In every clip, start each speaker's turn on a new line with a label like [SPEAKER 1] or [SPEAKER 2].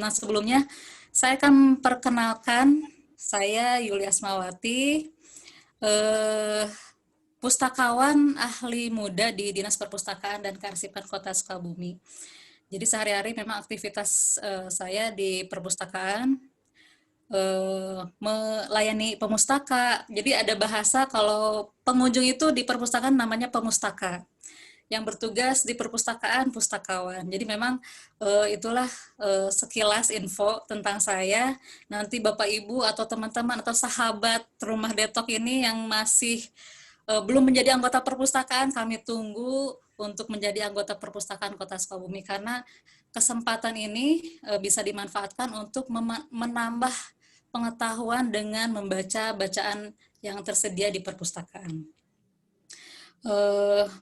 [SPEAKER 1] Nah, sebelumnya saya akan perkenalkan, saya Yulia Asmawati, pustakawan ahli muda di Dinas Perpustakaan dan Kearsipan Kota Sukabumi. Jadi sehari-hari memang aktivitas saya di perpustakaan, melayani pemustaka. Jadi ada bahasa kalau pengunjung itu di perpustakaan namanya pemustaka, yang bertugas di perpustakaan pustakawan. Jadi memang itulah sekilas info tentang saya. Nanti Bapak Ibu atau teman-teman atau sahabat Rumah Detok ini yang masih belum menjadi anggota perpustakaan, kami tunggu untuk menjadi anggota perpustakaan Kota Sukabumi, karena kesempatan ini bisa dimanfaatkan untuk menambah pengetahuan dengan membaca bacaan yang tersedia di perpustakaan.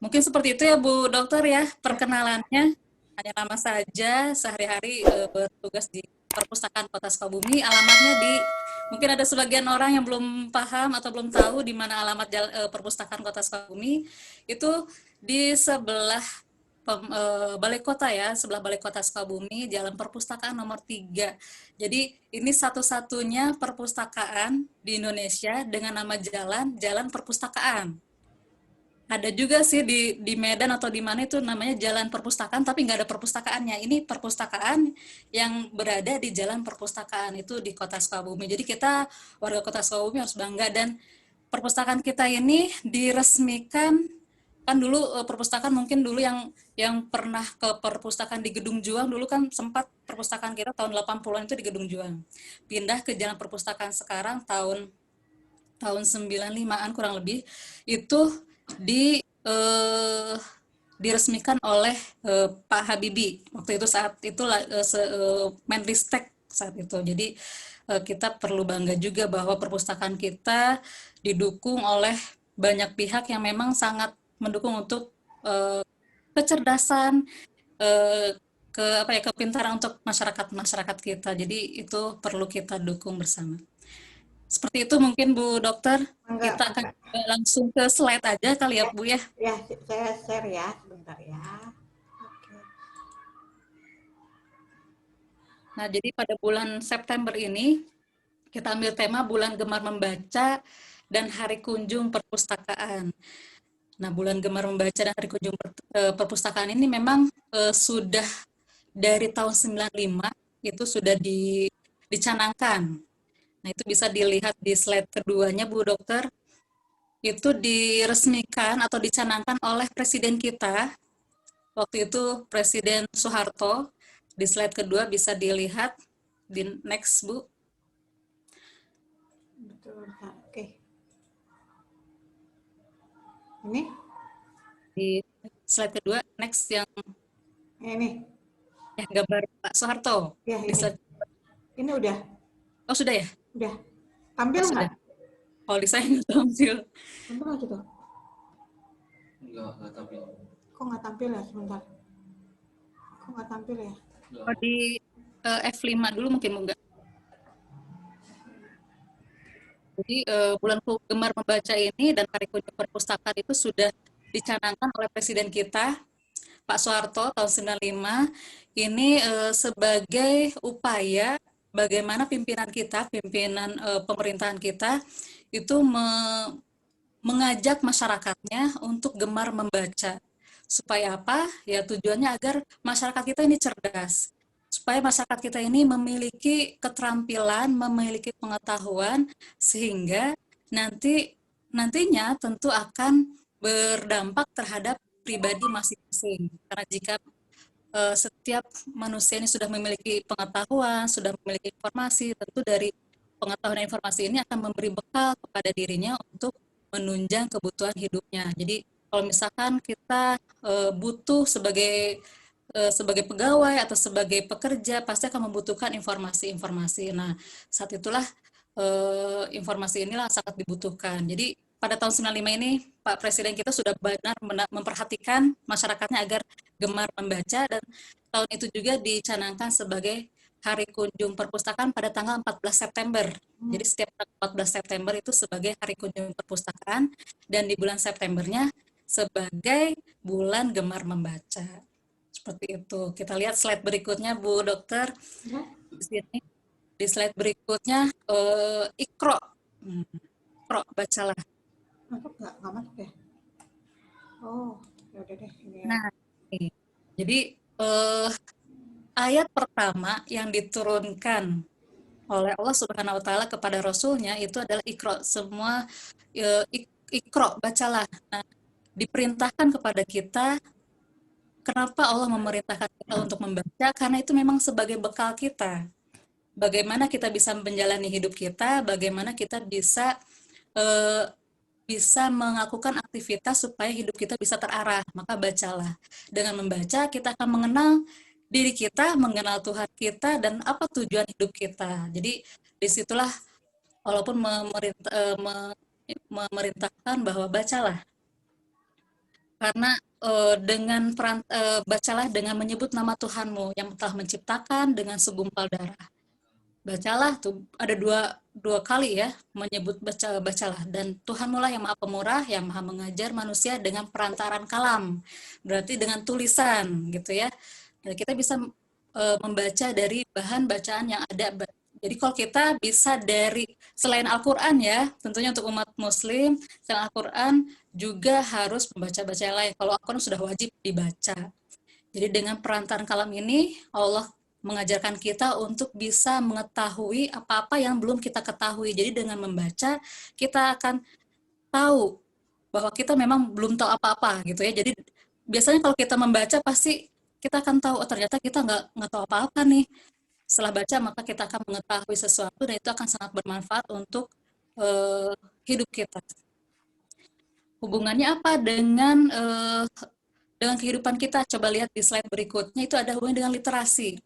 [SPEAKER 1] Mungkin seperti itu ya Bu Dokter ya, perkenalannya. Hanya nama saja, sehari-hari bertugas di Perpustakaan Kota Sukabumi. Alamatnya mungkin ada sebagian orang yang belum paham atau belum tahu di mana alamat Perpustakaan Kota Sukabumi. Itu di sebelah Balai Kota ya, sebelah Balai Kota Sukabumi, Jalan Perpustakaan nomor 3. Jadi ini satu-satunya perpustakaan di Indonesia dengan nama Jalan Perpustakaan. Ada juga sih di Medan atau di mana itu namanya Jalan Perpustakaan, tapi nggak ada perpustakaannya. Ini perpustakaan yang berada di Jalan Perpustakaan, itu di Kota Sukabumi. Jadi kita warga Kota Sukabumi harus bangga, dan perpustakaan kita ini diresmikan. Kan dulu perpustakaan mungkin dulu yang pernah ke perpustakaan di Gedung Juang, dulu kan sempat perpustakaan kita tahun 80-an itu di Gedung Juang. Pindah ke Jalan Perpustakaan sekarang tahun 95-an kurang lebih, itu diresmikan oleh Pak Habibie waktu itu, saat itu Menristek saat itu. Jadi kita perlu bangga juga bahwa perpustakaan kita didukung oleh banyak pihak yang memang sangat mendukung untuk kecerdasan, kepintaran untuk masyarakat kita. Jadi itu perlu kita dukung bersama. Seperti itu mungkin Bu Dokter.
[SPEAKER 2] Enggak,
[SPEAKER 1] Kita akan langsung ke slide aja kali ya Bu ya.
[SPEAKER 2] Ya, saya share ya, sebentar ya. Oke.
[SPEAKER 1] Nah, jadi pada bulan September ini kita ambil tema Bulan Gemar Membaca dan Hari Kunjung Perpustakaan. Nah, Bulan Gemar Membaca dan Hari Kunjung Perpustakaan ini memang sudah dari tahun 95 itu sudah dicanangkan. Nah, itu bisa dilihat di slide keduanya Bu Dokter. Itu diresmikan atau dicanangkan oleh Presiden kita, waktu itu Presiden Soeharto. Di slide kedua bisa dilihat, di next Bu.
[SPEAKER 2] Betul, oke. Ini?
[SPEAKER 1] Di slide kedua, next yang
[SPEAKER 2] Ini?
[SPEAKER 1] ya, gambar Pak Soeharto.
[SPEAKER 2] Ya,
[SPEAKER 1] Di
[SPEAKER 2] ini.
[SPEAKER 1] slide.
[SPEAKER 2] Ini udah?
[SPEAKER 1] Oh, sudah ya?
[SPEAKER 2] Udah. Tampil nggak?
[SPEAKER 1] Kalau di saya nggak tampil.
[SPEAKER 2] Tampil nggak gitu?
[SPEAKER 3] Nggak tampil.
[SPEAKER 2] Kok nggak tampil ya? Sebentar. Kok nggak tampil ya?
[SPEAKER 1] Oh, di F5 dulu mungkin enggak. Jadi Bulan Gemar Membaca ini dan Hari Kunjung Perpustakaan itu sudah dicanangkan oleh Presiden kita, Pak Soeharto, tahun 95. Ini sebagai upaya bagaimana pimpinan pemerintahan kita itu mengajak masyarakatnya untuk gemar membaca. Supaya apa? Ya tujuannya agar masyarakat kita ini cerdas. Supaya masyarakat kita ini memiliki keterampilan, memiliki pengetahuan, sehingga nantinya tentu akan berdampak terhadap pribadi masing-masing. Karena jika setiap manusia ini sudah memiliki pengetahuan, sudah memiliki informasi, tentu dari pengetahuan dan informasi ini akan memberi bekal kepada dirinya untuk menunjang kebutuhan hidupnya. Jadi kalau misalkan kita butuh sebagai sebagai pegawai atau sebagai pekerja pasti akan membutuhkan informasi-informasi. Nah, saat itulah informasi inilah sangat dibutuhkan. Jadi pada tahun 95 ini Pak Presiden kita sudah benar memperhatikan masyarakatnya agar gemar membaca, dan tahun itu juga dicanangkan sebagai Hari Kunjung Perpustakaan pada tanggal 14 September. Jadi setiap tanggal 14 September itu sebagai Hari Kunjung Perpustakaan, dan di bulan Septembernya sebagai bulan gemar membaca. Seperti itu. Kita lihat slide berikutnya, Bu Dokter.
[SPEAKER 2] Ya,
[SPEAKER 1] Di sini, di slide berikutnya, Iqra. Iqra, bacalah.
[SPEAKER 2] masuk nggak masuk ya? Oh, ya udah deh ini ya.
[SPEAKER 1] Nah, ini. Jadi ayat pertama yang diturunkan oleh Allah Subhanahu wa taala kepada rasulnya itu adalah Iqra. Semua Iqra, bacalah. Nah, diperintahkan kepada kita. Kenapa Allah memerintahkan kita untuk membaca? Karena itu memang sebagai bekal kita. Bagaimana kita bisa menjalani hidup kita, bagaimana kita bisa eh, bisa melakukan aktivitas supaya hidup kita bisa terarah. Maka bacalah. Dengan membaca kita akan mengenal diri kita, mengenal Tuhan kita, dan apa tujuan hidup kita. Jadi disitulah walaupun memerintahkan bahwa bacalah, karena bacalah dengan menyebut nama Tuhanmu yang telah menciptakan dengan segumpal darah. Bacalah tuh ada dua kali ya menyebut bacalah, dan Tuhanmu lah yang Maha Pemurah, yang Maha mengajar manusia dengan perantaran kalam, berarti dengan tulisan gitu ya. Dan kita bisa membaca dari bahan bacaan yang ada. Jadi kalau kita bisa dari selain Al-Quran ya, tentunya untuk umat Muslim selain Al-Quran juga harus membaca-baca yang lain. Kalau Al-Quran sudah wajib dibaca. Jadi dengan perantaran kalam ini Allah mengajarkan kita untuk bisa mengetahui apa-apa yang belum kita ketahui. Jadi dengan membaca kita akan tahu bahwa kita memang belum tahu apa-apa gitu ya. Jadi biasanya kalau kita membaca pasti kita akan tahu, oh ternyata kita nggak tahu apa-apa nih. Setelah baca maka kita akan mengetahui sesuatu, dan itu akan sangat bermanfaat untuk hidup kita. Hubungannya apa dengan kehidupan kita? Coba lihat di slide berikutnya, itu ada hubungan dengan literasi.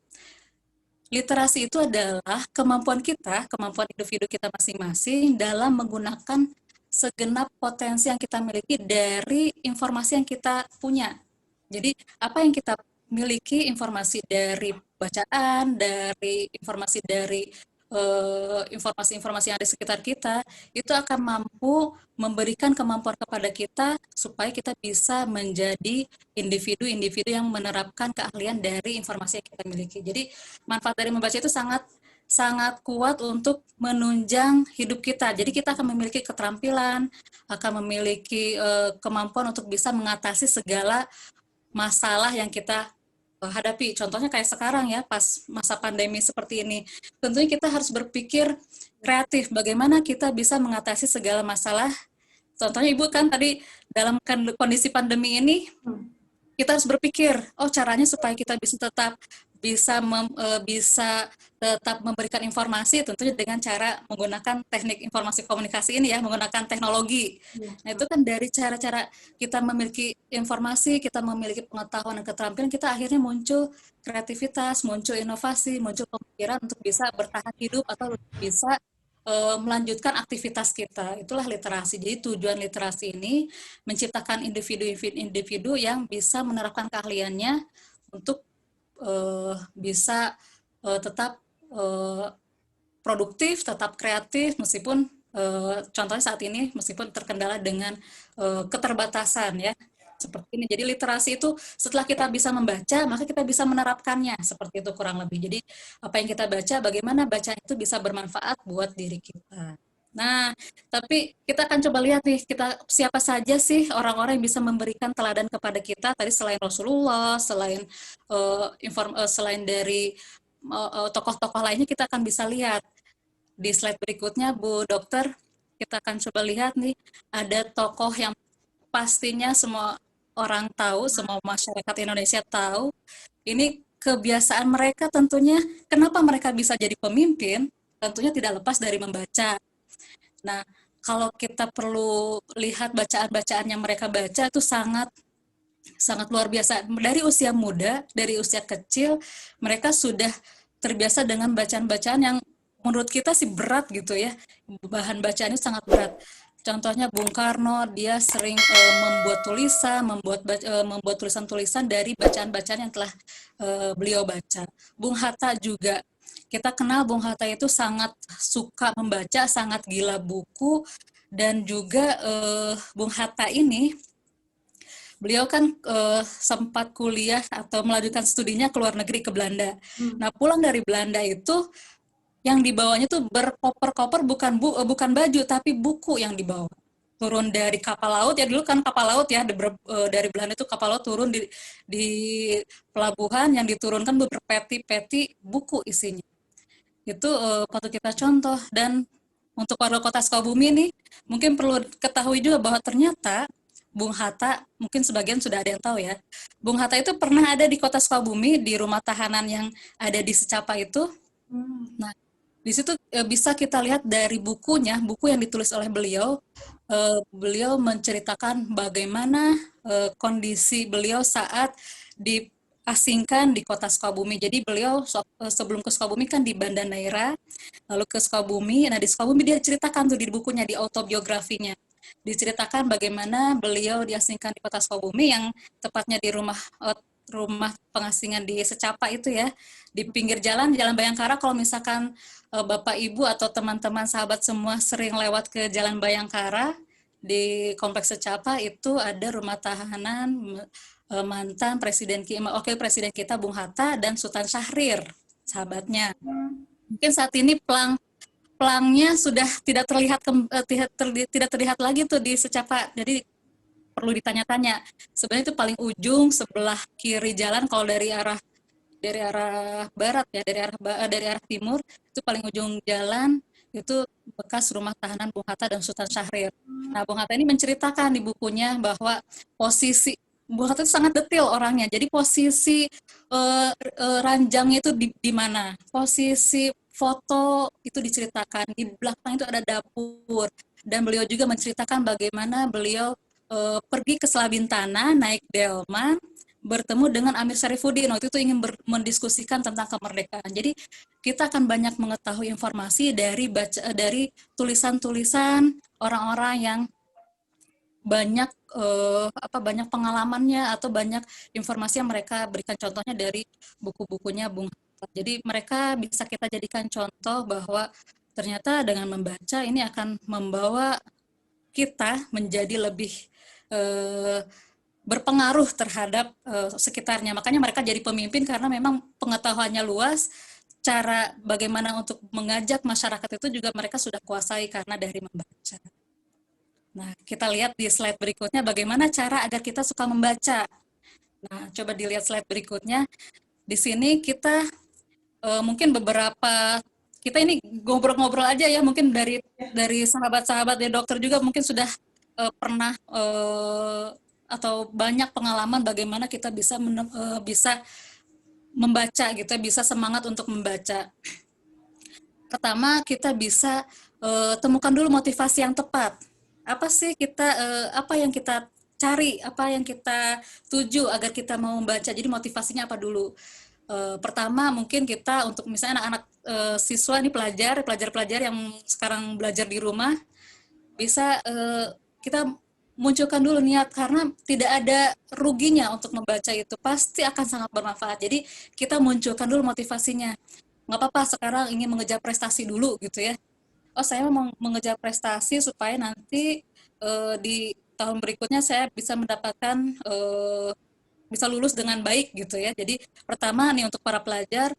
[SPEAKER 1] Literasi itu adalah kemampuan kita, kemampuan individu kita masing-masing dalam menggunakan segenap potensi yang kita miliki dari informasi yang kita punya. Jadi apa yang kita miliki, informasi dari bacaan, dari informasi dari informasi-informasi yang ada di sekitar kita, itu akan mampu memberikan kemampuan kepada kita supaya kita bisa menjadi individu-individu yang menerapkan keahlian dari informasi yang kita miliki. Jadi manfaat dari membaca itu sangat sangat kuat untuk menunjang hidup kita. Jadi kita akan memiliki keterampilan, akan memiliki kemampuan untuk bisa mengatasi segala masalah yang kita hadapi. Contohnya kayak sekarang ya, pas masa pandemi seperti ini. Tentunya kita harus berpikir kreatif, bagaimana kita bisa mengatasi segala masalah. Contohnya Ibu kan tadi dalam kondisi pandemi ini, kita harus berpikir, oh caranya supaya kita bisa tetap memberikan informasi, tentunya dengan cara menggunakan teknik informasi komunikasi ini ya, menggunakan teknologi. Nah itu kan dari cara-cara kita memiliki informasi, kita memiliki pengetahuan dan keterampilan, kita akhirnya muncul kreativitas, muncul inovasi, muncul pemikiran untuk bisa bertahan hidup atau bisa melanjutkan aktivitas kita. Itulah literasi. Jadi tujuan literasi ini menciptakan individu-individu yang bisa menerapkan keahliannya untuk bisa tetap produktif, tetap kreatif, meskipun contohnya saat ini meskipun terkendala dengan keterbatasan ya, seperti ini. Jadi literasi itu setelah kita bisa membaca, maka kita bisa menerapkannya, seperti itu kurang lebih. Jadi apa yang kita baca, bagaimana bacaan itu bisa bermanfaat buat diri kita. Nah, tapi kita akan coba lihat nih, siapa saja sih orang-orang yang bisa memberikan teladan kepada kita. Tadi selain Rasulullah, selain dari tokoh-tokoh lainnya, kita akan bisa lihat di slide berikutnya, Bu Dokter. Kita akan coba lihat nih, ada tokoh yang pastinya semua orang tahu, semua masyarakat Indonesia tahu. Ini kebiasaan mereka tentunya, kenapa mereka bisa jadi pemimpin, tentunya tidak lepas dari membaca. Nah, kalau kita perlu lihat bacaan-bacaan yang mereka baca itu sangat sangat luar biasa. Dari usia muda, dari usia kecil, mereka sudah terbiasa dengan bacaan-bacaan yang menurut kita sih berat gitu ya. Bahan bacaannya sangat berat. Contohnya Bung Karno, dia sering membuat tulisan, membuat tulisan-tulisan dari bacaan-bacaan yang telah beliau baca. Bung Hatta juga, kita kenal Bung Hatta itu sangat suka membaca, sangat gila buku, dan juga Bung Hatta ini beliau kan sempat kuliah atau melanjutkan studinya ke luar negeri, ke Belanda. Nah, pulang dari Belanda itu yang dibawanya tuh berkoper-koper, bukan baju tapi buku yang dibawa. Turun dari kapal laut, ya dulu kan kapal laut ya, dari Belanda itu kapal laut turun di pelabuhan, yang diturunkan berpeti-peti buku isinya. Itu patut kita contoh. Dan untuk warga kota Sukabumi nih, mungkin perlu ketahui juga bahwa ternyata Bung Hatta, mungkin sebagian sudah ada yang tahu ya, Bung Hatta itu pernah ada di kota Sukabumi, di rumah tahanan yang ada di Secapa itu. Nah, di situ bisa kita lihat dari bukunya, buku yang ditulis oleh beliau, beliau menceritakan bagaimana kondisi beliau saat diasingkan di kota Sukabumi. Jadi beliau sebelum ke Sukabumi kan di Banda Neira, lalu ke Sukabumi. Nah, di Sukabumi dia ceritakan tuh di bukunya, di autobiografinya. Diceritakan bagaimana beliau diasingkan di kota Sukabumi, yang tepatnya di rumah pengasingan di Secapa itu ya, di pinggir Jalan Bayangkara. Kalau misalkan Bapak Ibu atau teman-teman sahabat semua sering lewat ke Jalan Bayangkara, di Kompleks Secapa itu ada rumah tahanan mantan wakil presiden kita Bung Hatta dan Sultan Syahrir, sahabatnya. Mungkin saat ini pelangnya sudah tidak terlihat lagi tuh di Secapa. Jadi perlu ditanya-tanya. Sebenarnya itu paling ujung sebelah kiri jalan, kalau dari arah barat ya, dari arah timur, itu paling ujung jalan itu bekas rumah tahanan Bung Hatta dan Sultan Syahrir. Nah, Bung Hatta ini menceritakan di bukunya bahwa posisi Bung Hatta itu sangat detail orangnya. Jadi posisi ranjangnya itu di mana, posisi foto itu diceritakan, di belakang itu ada dapur, dan beliau juga menceritakan bagaimana beliau pergi ke Selabintana, naik delman, bertemu dengan Amir Syarifuddin. Waktu itu ingin mendiskusikan tentang kemerdekaan. Jadi kita akan banyak mengetahui informasi dari tulisan-tulisan orang-orang yang banyak pengalamannya atau banyak informasi yang mereka berikan, contohnya dari buku-bukunya Bung Hatta. Jadi mereka bisa kita jadikan contoh bahwa ternyata dengan membaca ini akan membawa kita menjadi lebih eh, berpengaruh terhadap sekitarnya. Makanya mereka jadi pemimpin karena memang pengetahuannya luas, cara bagaimana untuk mengajak masyarakat itu juga mereka sudah kuasai karena dari membaca. Nah, kita lihat di slide berikutnya bagaimana cara agar kita suka membaca. Nah, coba dilihat slide berikutnya. Di sini kita mungkin kita ini ngobrol-ngobrol aja ya, mungkin dari sahabat-sahabat dari dokter juga mungkin sudah pernah atau banyak pengalaman bagaimana kita bisa membaca gitu, bisa semangat untuk membaca. Pertama, kita bisa temukan dulu motivasi yang tepat. Apa yang kita cari, apa yang kita tuju agar kita mau membaca. Jadi motivasinya apa dulu? Pertama mungkin kita, untuk misalnya anak-anak siswa ini, pelajar-pelajar yang sekarang belajar di rumah, bisa kita munculkan dulu niat, karena tidak ada ruginya untuk membaca, itu pasti akan sangat bermanfaat. Jadi kita munculkan dulu motivasinya. Nggak apa-apa sekarang ingin mengejar prestasi dulu gitu ya. Oh, saya mau mengejar prestasi supaya nanti di tahun berikutnya saya bisa mendapatkan bisa lulus dengan baik gitu ya. Jadi pertama nih, untuk para pelajar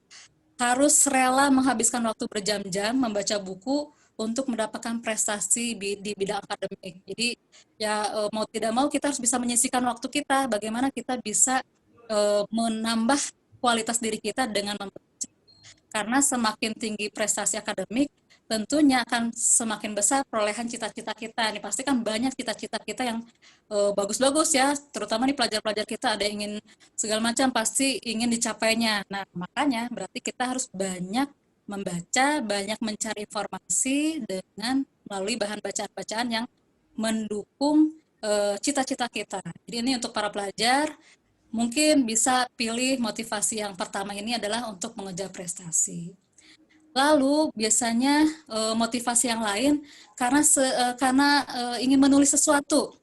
[SPEAKER 1] harus rela menghabiskan waktu berjam-jam membaca buku untuk mendapatkan prestasi di bidang akademik. Jadi ya mau tidak mau kita harus bisa menyisihkan waktu kita, bagaimana kita bisa menambah kualitas diri kita dengan membaca. Karena semakin tinggi prestasi akademik, tentunya akan semakin besar perolehan cita-cita kita. Ini pasti kan banyak cita-cita kita yang bagus-bagus ya, terutama nih pelajar-pelajar kita, ada yang ingin segala macam, pasti ingin dicapainya. Nah, makanya berarti kita harus banyak membaca, banyak mencari informasi dengan melalui bahan bacaan-bacaan yang mendukung cita-cita kita. Jadi ini untuk para pelajar, mungkin bisa pilih motivasi yang pertama ini adalah untuk mengejar prestasi. Lalu biasanya motivasi yang lain karena ingin menulis sesuatu.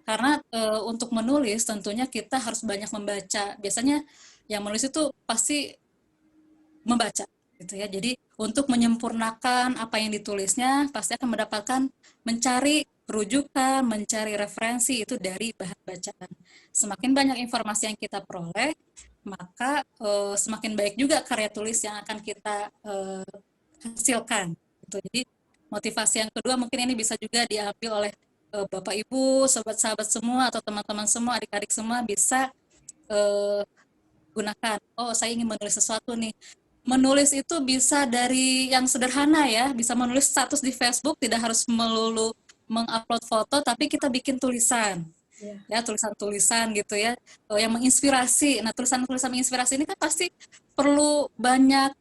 [SPEAKER 1] Karena untuk menulis tentunya kita harus banyak membaca. Biasanya yang menulis itu pasti membaca gitu ya. Jadi untuk menyempurnakan apa yang ditulisnya pasti akan mendapatkan mencari rujukan, mencari referensi itu dari bahan bacaan. Semakin banyak informasi yang kita peroleh, maka semakin baik juga karya tulis yang akan kita hasilkan. Gitu. Jadi motivasi yang kedua mungkin ini bisa juga diambil oleh Bapak Ibu, sahabat-sahabat semua atau teman-teman semua, adik-adik semua bisa eh, gunakan. Oh, saya ingin menulis sesuatu nih. Menulis itu bisa dari yang sederhana ya, bisa menulis status di Facebook, tidak harus melulu mengupload foto, tapi kita bikin tulisan.
[SPEAKER 2] Iya.
[SPEAKER 1] Ya, tulisan-tulisan gitu ya, yang menginspirasi. Nah, tulisan-tulisan menginspirasi ini kan pasti perlu banyak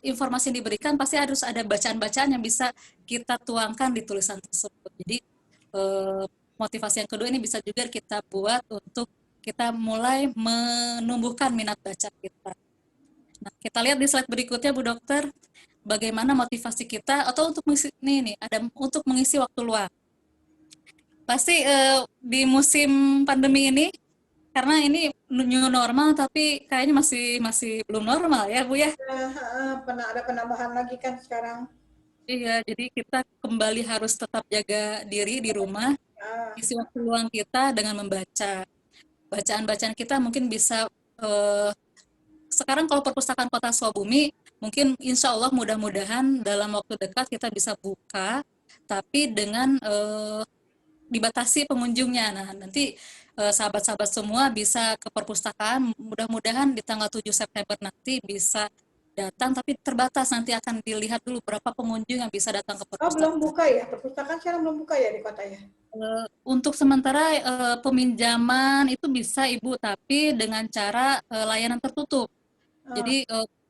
[SPEAKER 1] informasi yang diberikan, pasti harus ada bacaan-bacaan yang bisa kita tuangkan di tulisan tersebut. Jadi, eh, motivasi yang kedua ini bisa juga kita buat untuk kita mulai menumbuhkan minat baca kita. Nah, kita lihat di slide berikutnya, Bu Dokter, bagaimana motivasi kita atau untuk mengisi nih ada untuk mengisi waktu luang. Pasti di musim pandemi ini karena ini new normal tapi kayaknya masih masih belum normal ya, Bu ya.
[SPEAKER 2] Ada penambahan lagi kan sekarang.
[SPEAKER 1] Iya, jadi kita kembali harus tetap jaga diri di rumah,
[SPEAKER 2] Ah,
[SPEAKER 1] isi waktu luang kita dengan membaca. Bacaan-bacaan kita mungkin bisa sekarang kalau perpustakaan Kota Sukabumi mungkin insya Allah mudah-mudahan dalam waktu dekat kita bisa buka tapi dengan dibatasi pengunjungnya. Nah, nanti sahabat-sahabat semua bisa ke perpustakaan, mudah-mudahan di tanggal 7 September nanti bisa datang, tapi terbatas, nanti akan dilihat dulu berapa pengunjung yang bisa datang ke
[SPEAKER 2] oh belum
[SPEAKER 1] perpustakaan.
[SPEAKER 2] buka ya? Perpustakaan sekarang belum buka ya di kota ya?
[SPEAKER 1] Untuk sementara peminjaman itu bisa Ibu, tapi dengan cara layanan tertutup.
[SPEAKER 2] Ah,
[SPEAKER 1] Jadi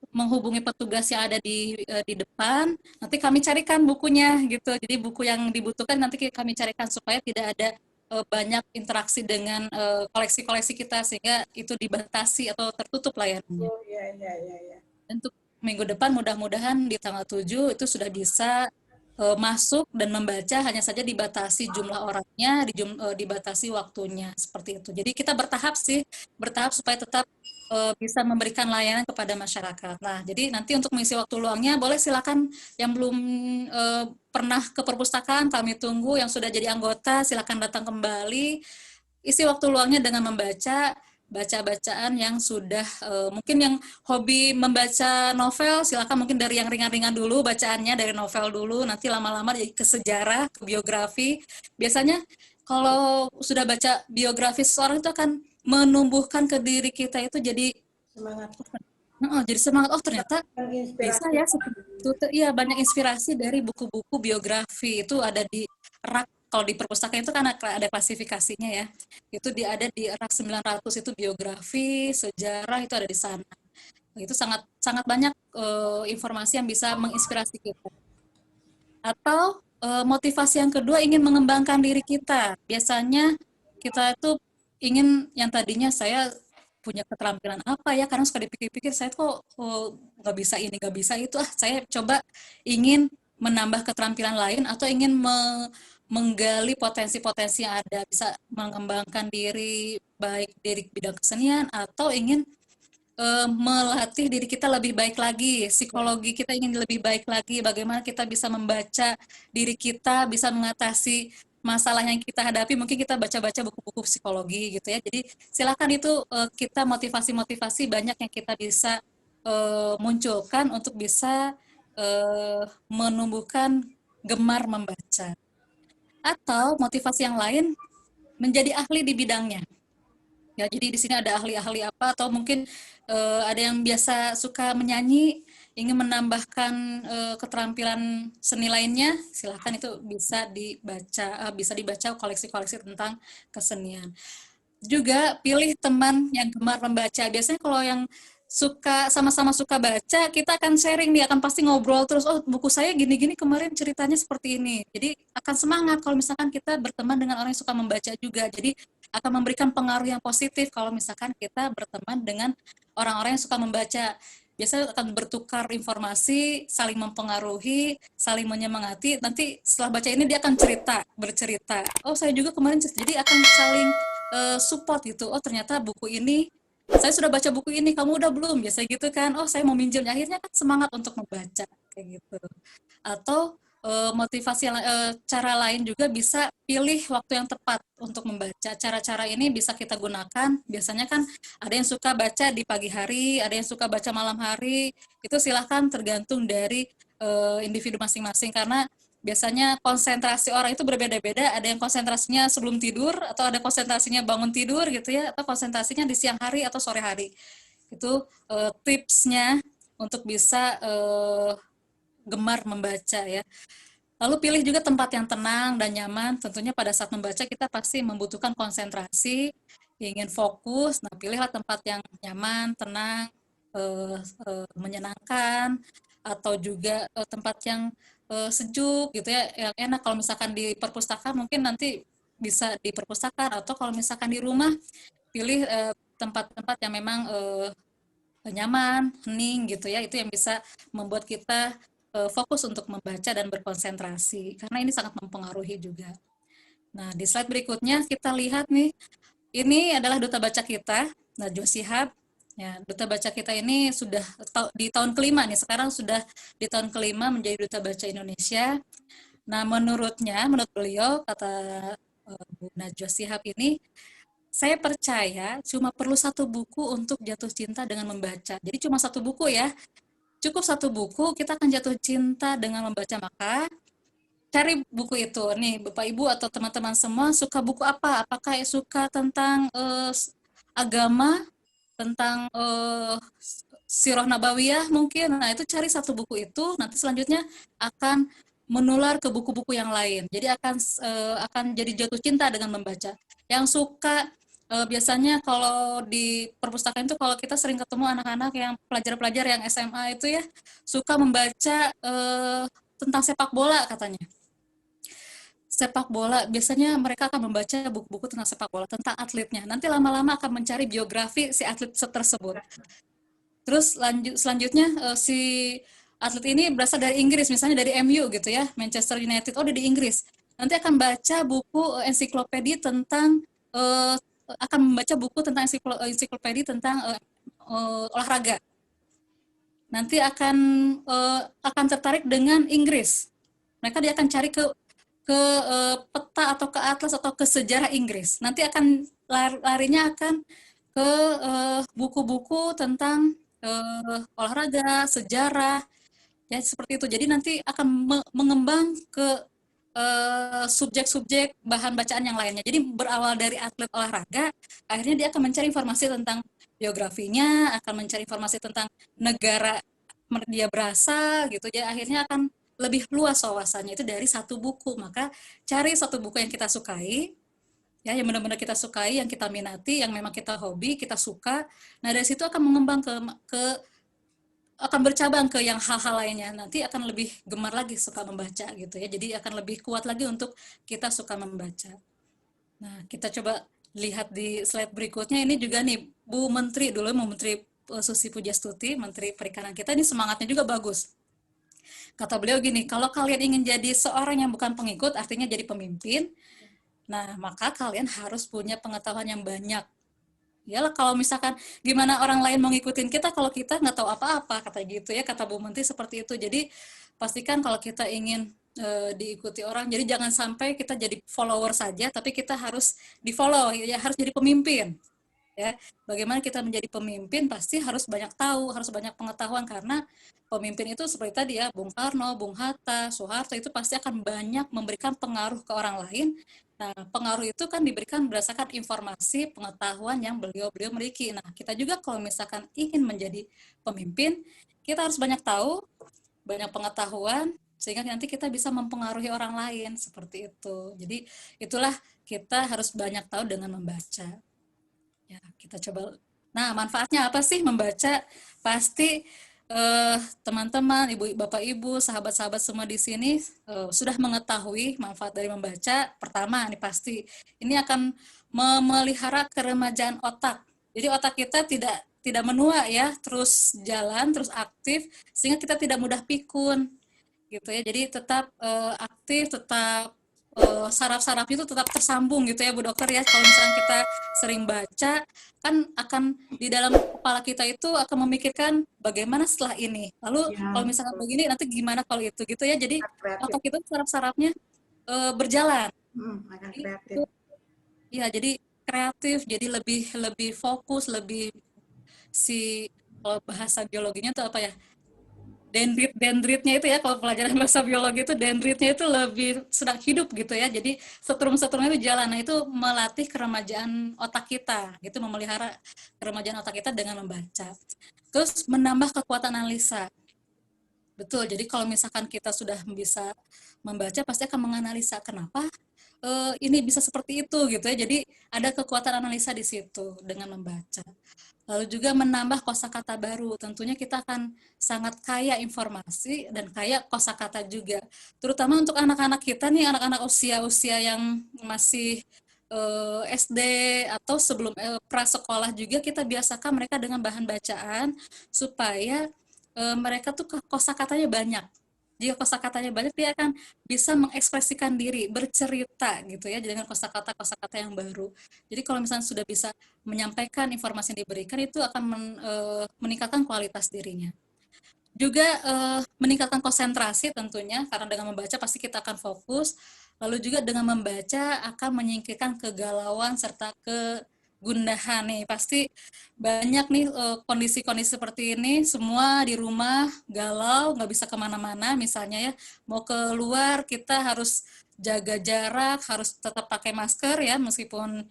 [SPEAKER 1] menghubungi petugas yang ada di depan, nanti kami carikan bukunya gitu. Jadi buku yang dibutuhkan nanti kami carikan supaya tidak ada banyak interaksi dengan koleksi-koleksi kita sehingga itu dibatasi atau tertutup layanannya.
[SPEAKER 2] oh iya iya iya iya.
[SPEAKER 1] Untuk minggu depan mudah-mudahan di tanggal 7 itu sudah bisa masuk dan membaca, hanya saja dibatasi jumlah orangnya, dibatasi waktunya seperti itu. Jadi kita bertahap sih, bertahap supaya tetap bisa memberikan layanan kepada masyarakat. Nah, jadi nanti untuk mengisi waktu luangnya boleh silakan yang belum pernah ke perpustakaan kami tunggu, yang sudah jadi anggota silakan datang kembali. Isi waktu luangnya dengan membaca bacaan yang sudah mungkin yang hobi membaca novel silakan mungkin dari yang ringan-ringan dulu bacaannya dari novel dulu nanti lama-lama jadi ke sejarah ke biografi biasanya kalau sudah baca biografi seseorang itu akan menumbuhkan ke diri kita itu
[SPEAKER 2] Semangat
[SPEAKER 1] jadi semangat oh ternyata
[SPEAKER 2] dan
[SPEAKER 1] bisa
[SPEAKER 2] inspirasi.
[SPEAKER 1] ya seperti itu. Iya, banyak inspirasi dari buku-buku biografi itu ada di rak kalau di perpustakaan itu kan ada klasifikasinya ya. Itu ada di rak 900 itu biografi, sejarah itu ada di sana. Itu sangat sangat banyak informasi yang bisa menginspirasi kita. Atau motivasi yang kedua ingin mengembangkan diri kita. Biasanya kita itu ingin yang tadinya saya punya keterampilan apa ya karena suka dipikir-pikir saya kok nggak bisa ini nggak bisa itu saya coba ingin menambah keterampilan lain atau ingin menggali potensi-potensi yang ada bisa mengembangkan diri baik dari bidang kesenian atau ingin melatih diri kita lebih baik lagi, psikologi kita ingin lebih baik lagi, bagaimana kita bisa membaca diri kita, bisa mengatasi masalah yang kita hadapi, mungkin kita baca-baca buku-buku psikologi gitu ya. Jadi silakan itu kita motivasi-motivasi banyak yang kita bisa munculkan untuk bisa menumbuhkan gemar membaca. Atau motivasi yang lain menjadi ahli di bidangnya. Ya, jadi di sini ada ahli-ahli apa atau mungkin ada yang biasa suka menyanyi, ingin menambahkan keterampilan seni lainnya, silahkan itu bisa dibaca koleksi-koleksi tentang kesenian. Juga pilih teman yang gemar membaca. Biasanya kalau yang sama-sama suka baca, kita akan sharing nih, akan pasti ngobrol terus, oh buku saya gini-gini kemarin ceritanya seperti ini. Jadi akan semangat kalau misalkan kita berteman dengan orang yang suka membaca juga. Jadi akan memberikan pengaruh yang positif kalau misalkan kita berteman dengan orang-orang yang suka membaca. Biasanya akan bertukar informasi, saling mempengaruhi, saling menyemangati. Nanti setelah baca ini dia akan bercerita. Oh saya juga kemarin, jadi akan saling support gitu. Oh ternyata buku ini saya sudah baca buku ini, kamu udah belum? Biasa gitu kan. Oh, saya mau minjem. Akhirnya kan semangat untuk membaca kayak gitu. Atau cara lain juga bisa pilih waktu yang tepat untuk membaca. Cara-cara ini bisa kita gunakan. Biasanya kan ada yang suka baca di pagi hari, ada yang suka baca malam hari. Itu silahkan tergantung dari individu masing-masing karena biasanya konsentrasi orang itu berbeda-beda. Ada yang konsentrasinya sebelum tidur, atau ada konsentrasinya bangun tidur gitu ya, atau konsentrasinya di siang hari atau sore hari. Itu tipsnya untuk bisa gemar membaca ya. Lalu pilih juga tempat yang tenang dan nyaman. Tentunya pada saat membaca kita pasti membutuhkan konsentrasi, ingin fokus. Nah, pilihlah tempat yang nyaman, tenang, menyenangkan, atau juga tempat yang sejuk gitu ya, yang enak. Kalau misalkan di perpustakaan mungkin nanti bisa di perpustakaan, atau kalau misalkan di rumah pilih tempat-tempat yang memang nyaman, hening gitu ya, itu yang bisa membuat kita fokus untuk membaca dan berkonsentrasi, karena ini sangat mempengaruhi juga. Nah, di slide berikutnya kita lihat nih, ini adalah duta baca kita, Najwa Shihab. Ya, duta baca kita ini sudah di tahun kelima nih, sekarang sudah di tahun kelima menjadi duta baca Indonesia. Nah, menurut beliau, kata Bu Najwa Shihab ini, saya percaya cuma perlu satu buku untuk jatuh cinta dengan membaca. Jadi cuma satu buku ya, cukup satu buku kita akan jatuh cinta dengan membaca. Maka cari buku itu. Nih Bapak Ibu atau teman-teman semua suka buku apa? Apakah suka tentang agama, tentang Sirah Nabawiyah mungkin? Nah itu cari satu buku itu, nanti selanjutnya akan menular ke buku-buku yang lain. Jadi akan jadi jatuh cinta dengan membaca. Yang suka biasanya kalau di perpustakaan itu, kalau kita sering ketemu anak-anak yang pelajar-pelajar yang SMA itu ya, suka membaca tentang sepak bola katanya. Sepak bola, biasanya mereka akan membaca buku-buku tentang sepak bola, tentang atletnya. Nanti lama-lama akan mencari biografi si atlet tersebut. Terus selanjutnya si atlet ini berasal dari Inggris, misalnya dari MU gitu ya, Manchester United. Oh, di Inggris. Nanti akan baca buku ensiklopedia tentang akan membaca buku tentang ensiklopedia tentang olahraga. Nanti akan tertarik dengan Inggris. Mereka dia akan cari ke peta atau ke atlas atau ke sejarah Inggris. Nanti akan larinya akan ke buku-buku tentang olahraga, sejarah, ya seperti itu. Jadi nanti akan mengembang ke subjek-subjek bahan bacaan yang lainnya. Jadi berawal dari atlet olahraga, akhirnya dia akan mencari informasi tentang biografinya, akan mencari informasi tentang negara dia berasal gitu ya. Akhirnya akan lebih luas wawasannya itu dari satu buku. Maka cari satu buku yang kita sukai, ya yang benar-benar kita sukai, yang kita minati, yang memang kita hobi, kita suka. Nah dari situ akan mengembang akan bercabang ke yang hal-hal lainnya. Nanti akan lebih gemar lagi suka membaca gitu ya. Jadi akan lebih kuat lagi untuk kita suka membaca. Nah kita coba lihat di slide berikutnya. Ini juga nih Bu Menteri dulu, Bu Menteri Susi Pujastuti, Menteri Perikanan kita, ini semangatnya juga bagus. Kata beliau gini, kalau kalian ingin jadi seorang yang bukan pengikut, artinya jadi pemimpin, nah maka kalian harus punya pengetahuan yang banyak. Yalah, kalau misalkan gimana orang lain mau ngikutin kita kalau kita nggak tahu apa-apa, kata gitu ya, kata Bu Menteri seperti itu. Jadi pastikan kalau kita ingin diikuti orang, jadi jangan sampai kita jadi follower saja, tapi kita harus di follow, ya harus jadi pemimpin. Ya, bagaimana kita menjadi pemimpin, pasti harus banyak tahu, harus banyak pengetahuan, karena pemimpin itu seperti tadi ya, Bung Karno, Bung Hatta, Soeharto itu pasti akan banyak memberikan pengaruh ke orang lain. Nah, pengaruh itu kan diberikan berdasarkan informasi, pengetahuan yang beliau-beliau miliki. Nah, kita juga kalau misalkan ingin menjadi pemimpin, kita harus banyak tahu, banyak pengetahuan, sehingga nanti kita bisa mempengaruhi orang lain, seperti itu. Jadi, itulah kita harus banyak tahu dengan membaca. Ya, kita coba Nah, manfaatnya apa sih membaca? Pasti teman-teman, ibu, bapak, ibu, sahabat-sahabat semua di sini sudah mengetahui manfaat dari membaca. Pertama, ini pasti ini akan memelihara keremajaan otak. Jadi otak kita tidak menua ya, terus jalan, terus aktif, sehingga kita tidak mudah pikun gitu ya. Jadi tetap aktif, tetap saraf-saraf itu tetap tersambung gitu ya Bu Dokter ya. Kalau misalnya kita sering baca, kan akan di dalam kepala kita itu akan memikirkan bagaimana setelah ini. Lalu kalau
[SPEAKER 2] Ya,
[SPEAKER 1] misalkan
[SPEAKER 2] betul.
[SPEAKER 1] begini nanti gimana kalau itu gitu ya. Jadi
[SPEAKER 2] Akan kreatif.
[SPEAKER 1] otak itu saraf-sarafnya berjalan.
[SPEAKER 2] Akan
[SPEAKER 1] Jadi
[SPEAKER 2] kreatif.
[SPEAKER 1] itu ya jadi kreatif, jadi lebih lebih fokus, lebih si kalau bahasa biologinya tuh apa ya? Dendritnya itu ya, kalau pelajaran bahasa biologi itu dendritnya itu lebih sedang hidup gitu ya, jadi setrum-setrumnya itu jalan. Nah, itu melatih keremajaan otak kita gitu, memelihara keremajaan otak kita dengan membaca. Terus menambah kekuatan analisa. Betul, jadi kalau misalkan kita sudah bisa membaca, pasti akan menganalisa kenapa ini bisa seperti itu gitu ya. Jadi ada kekuatan analisa di situ dengan membaca. Lalu juga menambah kosakata baru. Tentunya kita akan sangat kaya informasi dan kaya kosakata juga. Terutama untuk anak-anak kita nih, anak-anak usia-usia yang masih SD atau sebelum prasekolah juga, kita biasakan mereka dengan bahan bacaan supaya mereka tuh kosakatanya banyak. Jika kosakatanya banyak, dia akan bisa mengekspresikan diri, bercerita gitu ya dengan kosakata-kosakata yang baru. Jadi kalau misalnya sudah bisa menyampaikan informasi yang diberikan, itu akan meningkatkan kualitas dirinya. Juga meningkatkan konsentrasi tentunya, karena dengan membaca pasti kita akan fokus. Lalu juga dengan membaca akan menyingkirkan kegalauan serta kegundahan nih. Pasti banyak nih kondisi-kondisi seperti ini, semua di rumah galau, nggak bisa kemana-mana misalnya ya. Mau keluar kita harus jaga jarak, harus tetap pakai masker ya, meskipun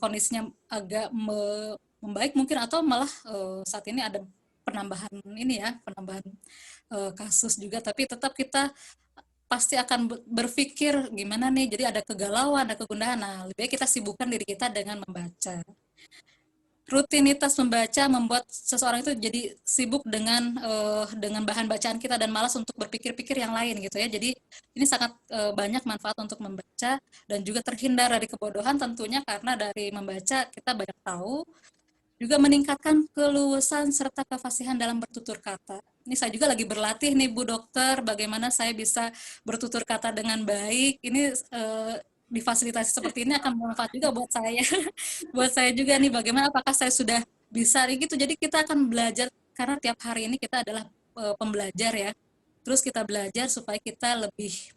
[SPEAKER 1] kondisinya agak membaik mungkin, atau malah saat ini ada penambahan ini ya, penambahan kasus juga, tapi tetap kita pasti akan berpikir gimana nih, jadi ada kegalauan, ada kegundahan. Nah, lebih baik kita sibukkan diri kita dengan membaca. Rutinitas membaca membuat seseorang itu jadi sibuk dengan bahan bacaan kita dan malas untuk berpikir-pikir yang lain gitu ya. Jadi ini sangat banyak manfaat untuk membaca, dan juga terhindar dari kebodohan tentunya, karena dari membaca kita banyak tahu, juga meningkatkan keluasan serta kefasihan dalam bertutur kata. Ini saya juga lagi berlatih nih Bu Dokter, bagaimana saya bisa bertutur kata dengan baik. Ini difasilitasi seperti ini akan bermanfaat juga buat saya. Buat saya juga nih, bagaimana apakah saya sudah bisa gitu. Jadi kita akan belajar, karena tiap hari ini kita adalah pembelajar ya. Terus kita belajar supaya kita lebih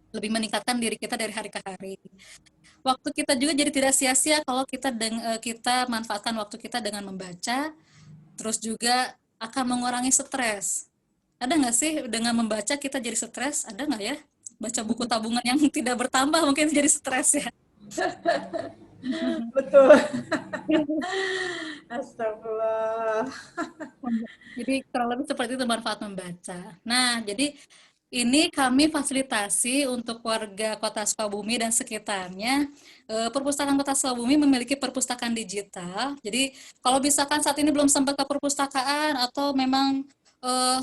[SPEAKER 1] lebih meningkatkan diri kita dari hari ke hari. Waktu kita juga jadi tidak sia-sia kalau kita manfaatkan waktu kita dengan membaca, terus juga akan mengurangi stres. Ada nggak sih dengan membaca kita jadi stres? Ada nggak ya? Baca buku tabungan yang tidak bertambah mungkin jadi stres ya.
[SPEAKER 2] Betul. Astagfirullah.
[SPEAKER 1] Jadi kurang lebih seperti itu manfaat membaca. Nah, jadi ini kami fasilitasi untuk warga Kota Sukabumi dan sekitarnya. Perpustakaan Kota Sukabumi memiliki perpustakaan digital. Jadi kalau misalkan saat ini belum sempat ke perpustakaan, atau memang eh,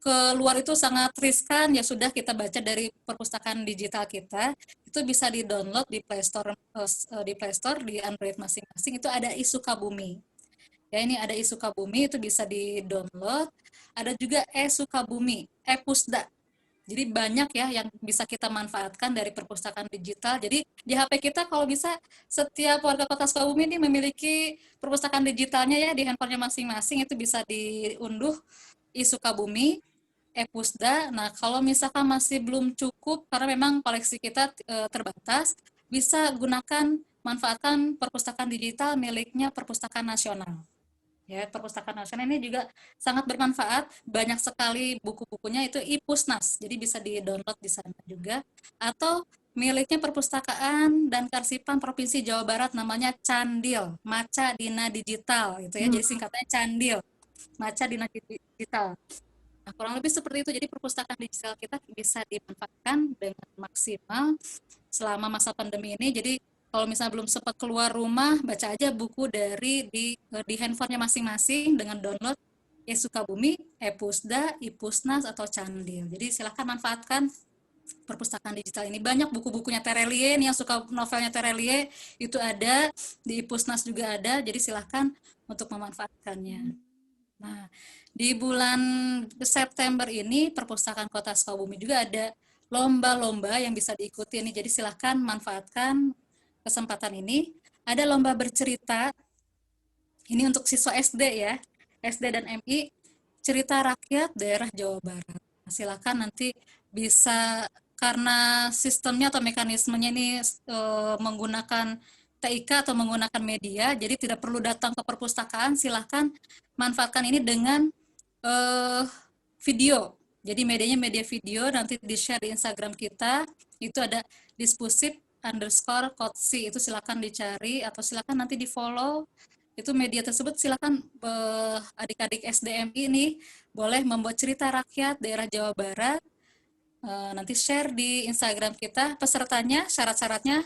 [SPEAKER 1] keluar itu sangat riskan, ya sudah, kita baca dari perpustakaan digital kita. Itu bisa di-download di Play Store, di Android masing-masing. Itu ada Isukabumi. Ya, ini ada Isukabumi, itu bisa di-download. Ada juga e-Sukabumi, e-Pusda. Jadi banyak ya yang bisa kita manfaatkan dari perpustakaan digital. Jadi di HP kita kalau bisa, setiap warga Kota Sukabumi ini memiliki perpustakaan digitalnya ya di handphonenya masing-masing, itu bisa diunduh e-Sukabumi, e-Pusda. Nah, kalau misalkan masih belum cukup karena memang koleksi kita terbatas, bisa gunakan, manfaatkan perpustakaan digital miliknya Perpustakaan Nasional. Ya, Perpustakaan Nasional ini juga sangat bermanfaat, banyak sekali buku-bukunya itu iPusnas, jadi bisa di-download di sana juga. Atau miliknya Perpustakaan dan Karsipan Provinsi Jawa Barat, namanya Candil, Maca Dina Digital gitu ya,
[SPEAKER 2] Hmm.
[SPEAKER 1] jadi singkatnya Candil, Maca Dina Digital. Nah, kurang lebih seperti itu, jadi perpustakaan digital kita bisa dimanfaatkan dengan maksimal selama masa pandemi ini. Jadi kalau misalnya belum sempat keluar rumah, baca aja buku dari di handphonenya masing-masing dengan download e-Sukabumi, e-Pusda, i-Pusnas, atau Candil. Jadi silahkan manfaatkan perpustakaan digital ini. Banyak buku-bukunya Terelie, nih yang suka novelnya Terelie, itu ada, di i-Pusnas juga ada, jadi silahkan untuk memanfaatkannya. Nah, di bulan September ini Perpustakaan Kota Sukabumi juga ada lomba-lomba yang bisa diikuti nih. Jadi silahkan manfaatkan kesempatan ini. Ada lomba bercerita, ini untuk siswa SD ya, SD dan MI, cerita rakyat daerah Jawa Barat. Nah, silakan nanti bisa, karena sistemnya atau mekanismenya ini menggunakan TIK atau menggunakan media, jadi tidak perlu datang ke perpustakaan, silahkan manfaatkan ini dengan eh, video. Jadi medianya media video, nanti di-share di Instagram kita, itu ada diskusip_kotsi, itu silakan dicari, atau silakan nanti di-follow, itu media tersebut silakan adik-adik SDM ini boleh membuat cerita rakyat daerah Jawa Barat, nanti share di Instagram kita. Pesertanya, syarat-syaratnya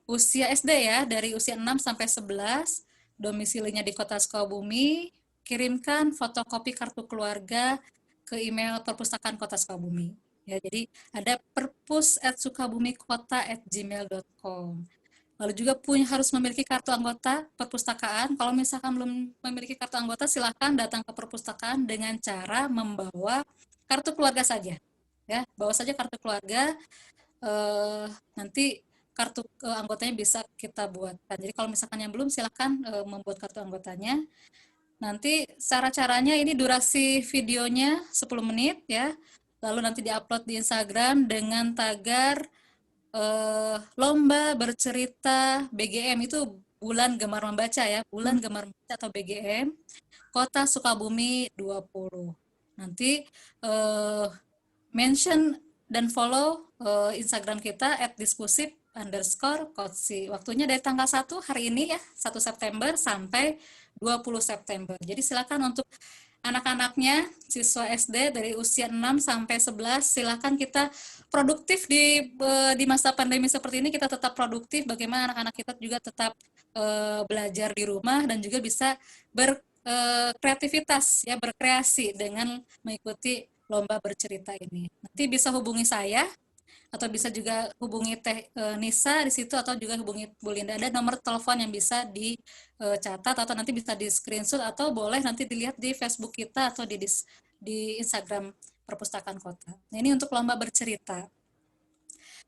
[SPEAKER 1] usia SD ya, dari usia 6 sampai 11, domisilinya di Kota Sukabumi, kirimkan fotokopi kartu keluarga ke email Perpustakaan Kota Sukabumi. Ya, jadi ada perpus@sukabumikota@gmail.com. Lalu juga harus memiliki kartu anggota perpustakaan. Kalau misalkan belum memiliki kartu anggota, silahkan datang ke perpustakaan dengan cara membawa kartu keluarga saja. Ya, bawa saja kartu keluarga. Nanti kartu anggotanya bisa kita buatkan. Jadi kalau misalkan yang belum, silahkan membuat kartu anggotanya. Nanti cara-caranya ini durasi videonya 10 menit ya. Lalu nanti diupload di Instagram dengan tagar lomba bercerita BGM, itu bulan gemar membaca ya, bulan gemar membaca atau BGM Kota Sukabumi 20. Nanti mention dan follow Instagram kita @diskusip_kotsi. Waktunya dari tanggal 1 hari ini ya, 1 September sampai 20 September. Jadi silakan untuk anak-anaknya, siswa SD dari usia 6 sampai 11, silakan kita produktif di masa pandemi seperti ini, kita tetap produktif, bagaimana anak-anak kita juga tetap belajar di rumah dan juga bisa berkreativitas ya, berkreasi dengan mengikuti lomba bercerita ini. Nanti bisa hubungi saya atau bisa juga hubungi Teh Nisa di situ, atau juga hubungi Bu Linda. Ada nomor telepon yang bisa dicatat atau nanti bisa di screenshot, atau boleh nanti dilihat di Facebook kita atau di Instagram Perpustakaan Kota. Nah, ini untuk lomba bercerita.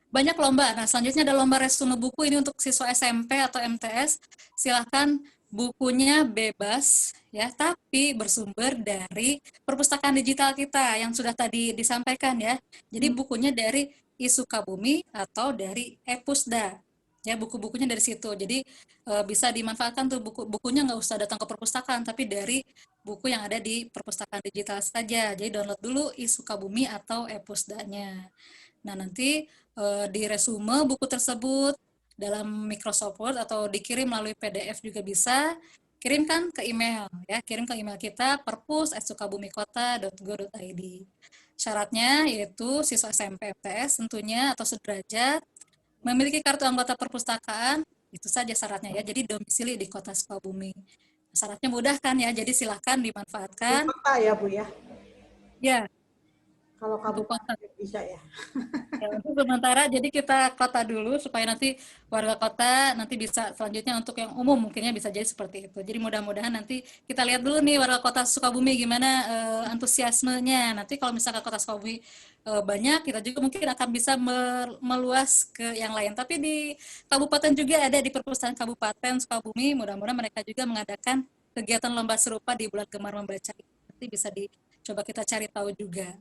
[SPEAKER 1] Banyak lomba. Nah, selanjutnya ada lomba resume buku, ini untuk siswa SMP atau MTS. Silahkan, bukunya bebas ya, tapi bersumber dari perpustakaan digital kita yang sudah tadi disampaikan ya. Jadi bukunya dari i-Sukabumi atau dari e-Pusda. Ya, buku-bukunya dari situ. Jadi bisa dimanfaatkan tuh bukunya, nggak usah datang ke perpustakaan, tapi dari buku yang ada di perpustakaan digital saja. Jadi download dulu i-Sukabumi atau e-Pusdanya. Nah, nanti di resume buku tersebut dalam Microsoft Word atau dikirim melalui PDF juga bisa. Kirimkan ke email ya, kirim ke email kita perpus@sukabumikota.go.id. Syaratnya yaitu siswa SMP MTS tentunya atau sederajat, memiliki kartu anggota perpustakaan, itu saja syaratnya ya. Jadi domisili di Kota Sukabumi. Syaratnya mudah kan ya, jadi silakan
[SPEAKER 2] Di
[SPEAKER 1] dimanfaatkan.
[SPEAKER 2] kota ya Bu ya.
[SPEAKER 1] Ya,
[SPEAKER 2] Kalau
[SPEAKER 1] untuk kota.
[SPEAKER 2] kabupaten bisa ya.
[SPEAKER 1] Ya, untuk sementara jadi kita kota dulu supaya nanti warga kota nanti bisa selanjutnya untuk yang umum mungkinnya bisa jadi seperti itu. Jadi mudah-mudahan nanti kita lihat dulu nih warga kota Sukabumi gimana antusiasmenya. Nanti kalau misalkan kota Sukabumi banyak, kita juga mungkin akan bisa meluas ke yang lain. Tapi di kabupaten juga ada, di perpustakaan Kabupaten Sukabumi, mudah-mudahan mereka juga mengadakan kegiatan lomba serupa di bulan Gemar Membaca. Nanti bisa dicoba kita cari tahu juga.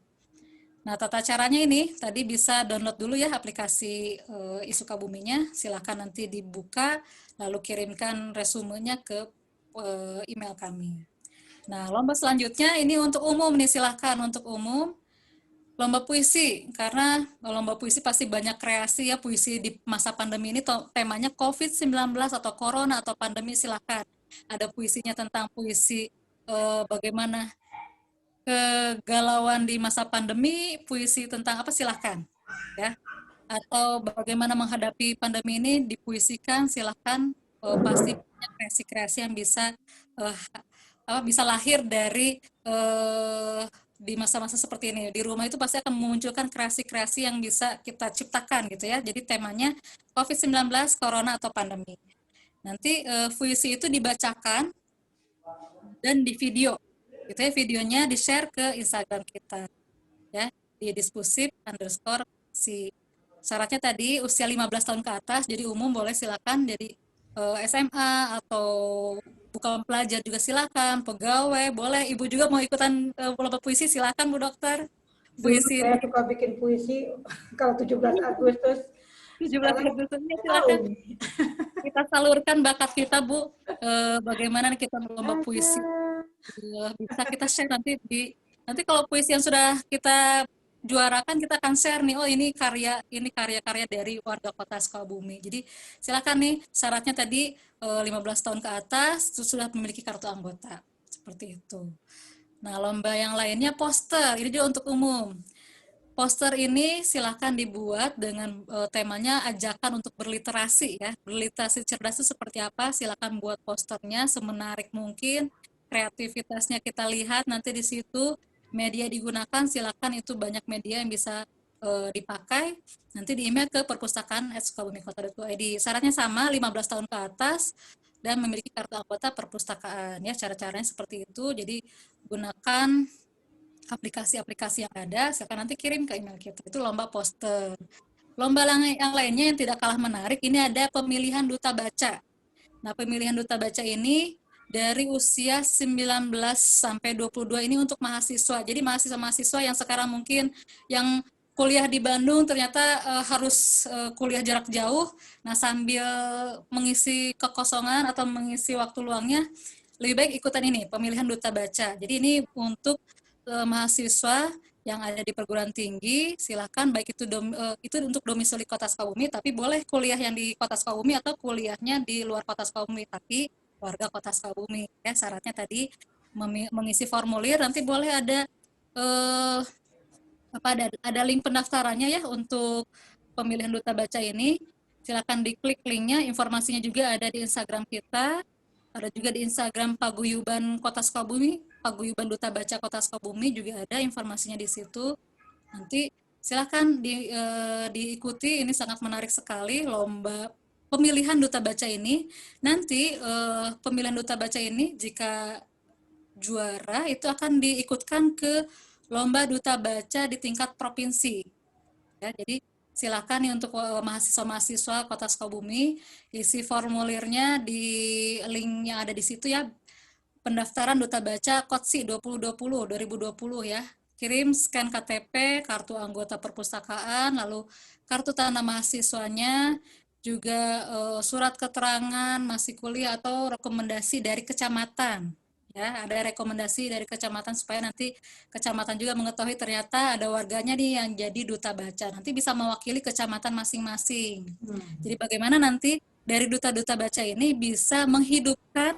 [SPEAKER 1] Nah, tata caranya ini tadi bisa download dulu ya aplikasi i-Sukabuminya, silahkan nanti dibuka, lalu kirimkan resumenya ke email kami. Nah, lomba selanjutnya ini untuk umum nih, silahkan untuk umum, lomba puisi, karena lomba puisi pasti banyak kreasi ya, puisi di masa pandemi ini temanya COVID-19 atau Corona atau pandemi, silahkan. Ada puisinya tentang puisi bagaimana kegalauan di masa pandemi, puisi tentang apa, silahkan ya. atau bagaimana menghadapi pandemi ini dipuisikan, silahkan. Pasti banyak kreasi-kreasi yang bisa eh, bisa lahir dari di masa-masa seperti ini. Di rumah itu pasti akan memunculkan kreasi-kreasi yang bisa kita ciptakan gitu ya. Jadi temanya COVID-19, Corona atau pandemi. Nanti puisi itu dibacakan dan di video. Gitu ya, videonya di-share ke Instagram kita ya, di diskusif underscore si. Syaratnya tadi usia 15 tahun ke atas, jadi umum boleh silakan, jadi SMA atau bukan pelajar juga silakan, pegawai boleh, ibu juga mau ikutan lomba puisi silakan Bu Dokter.
[SPEAKER 2] Dulu
[SPEAKER 1] Puisi
[SPEAKER 2] saya suka bikin puisi kalau 17 Agustus.
[SPEAKER 1] 17
[SPEAKER 2] Sekarang
[SPEAKER 1] Agustusnya
[SPEAKER 2] nggak tahu
[SPEAKER 1] silakan
[SPEAKER 2] nih.
[SPEAKER 1] kita salurkan bakat kita Bu. Bagaimana kita lomba puisi.
[SPEAKER 2] Ada.
[SPEAKER 1] Bisa kita share nanti kalau puisi yang sudah kita juarakan kita akan share nih, oh ini karya-karya dari warga kota Sukabumi. Jadi silakan nih, syaratnya tadi 15 tahun ke atas sudah memiliki kartu anggota seperti itu. Nah, lomba yang lainnya poster, ini juga untuk umum. Poster ini silahkan dibuat dengan temanya ajakan untuk berliterasi ya. Berliterasi cerdas itu seperti apa? Silahkan buat posternya semenarik mungkin. Kreativitasnya kita lihat nanti di situ. Media digunakan silakan, itu banyak media yang bisa dipakai. Nanti di email ke perpustakaan@sukabumikota.id. Syaratnya sama, 15 tahun ke atas dan memiliki kartu anggota perpustakaan ya. Cara-caranya seperti itu. Jadi gunakan aplikasi-aplikasi yang ada, silakan nanti kirim ke email kita. Itu lomba poster. Lomba yang lainnya yang tidak kalah menarik, ini ada pemilihan duta baca. Nah, pemilihan duta baca ini dari usia 19 sampai 22 ini untuk mahasiswa. Jadi mahasiswa-mahasiswa yang sekarang mungkin yang kuliah di Bandung ternyata harus kuliah jarak jauh. Nah, sambil mengisi kekosongan atau mengisi waktu luangnya, lebih baik ikutan ini, pemilihan duta baca. Jadi ini untuk mahasiswa yang ada di perguruan tinggi, silakan baik itu untuk domisili Kota Sukabumi, tapi boleh kuliah yang di Kota Sukabumi atau kuliahnya di luar Kota Sukabumi, tapi warga Kota Sukabumi. Ya, syaratnya tadi mengisi formulir, nanti boleh ada eh, ada link pendaftarannya ya untuk pemilihan duta baca ini. Silakan diklik linknya, informasinya juga ada di Instagram kita, ada juga di Instagram Paguyuban Kota Sukabumi, Paguyuban Duta Baca Kota Sukabumi juga ada informasinya di situ. Nanti silakan diikuti, ini sangat menarik sekali lomba pemilihan duta baca ini. Nanti pemilihan duta baca ini jika juara itu akan diikutkan ke lomba duta baca di tingkat provinsi. Ya, jadi silakan nih untuk mahasiswa-mahasiswa Kota Sukabumi, isi formulirnya di link yang ada di situ ya. Pendaftaran duta baca KOTSI 2020 ya. Kirim scan KTP, kartu anggota perpustakaan, lalu kartu tanda mahasiswanya, juga surat keterangan masih kuliah atau rekomendasi dari kecamatan. Ya, ada rekomendasi dari kecamatan supaya nanti kecamatan juga mengetahui ternyata ada warganya nih yang jadi duta baca. Nanti bisa mewakili kecamatan masing-masing. Jadi bagaimana nanti dari duta-duta baca ini bisa menghidupkan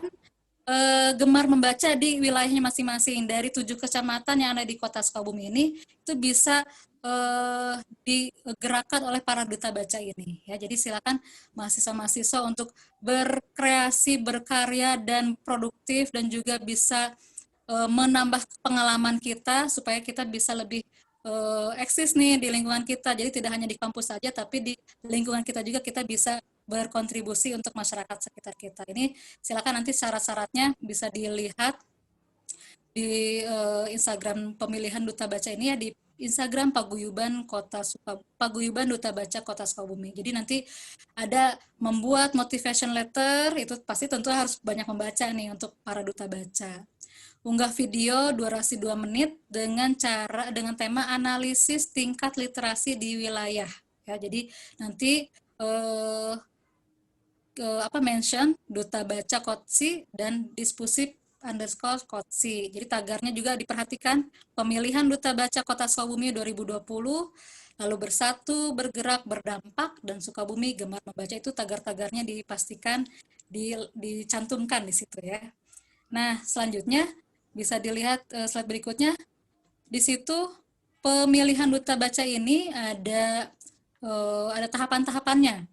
[SPEAKER 1] gemar membaca di wilayahnya masing-masing. Dari 7 kecamatan yang ada di Kota Sukabumi ini itu bisa digerakkan oleh para duta baca ini ya. Jadi silakan mahasiswa-mahasiswa untuk berkreasi, berkarya dan produktif, dan juga bisa menambah pengalaman kita supaya kita bisa lebih eksis nih di lingkungan kita. Jadi tidak hanya di kampus saja, tapi di lingkungan kita juga kita bisa berkontribusi untuk masyarakat sekitar kita. Ini silakan nanti syarat-syaratnya bisa dilihat di Instagram pemilihan duta baca ini ya, di Instagram Paguyuban Duta Baca Kota Sukabumi. Jadi nanti ada membuat motivation letter, itu pasti tentu harus banyak membaca nih untuk para duta baca. Unggah video durasi 2 menit dengan tema analisis tingkat literasi di wilayah. Ya, jadi nanti mention duta baca Kotsi dan diskusi underscore Kotsi. Jadi tagarnya juga diperhatikan, pemilihan duta baca Kota Sukabumi 2020, lalu bersatu, bergerak, berdampak, dan Sukabumi gemar membaca. Itu tagar-tagarnya dipastikan dicantumkan di situ ya. Nah, selanjutnya bisa dilihat slide berikutnya. Di situ pemilihan duta baca ini ada ada tahapan-tahapannya.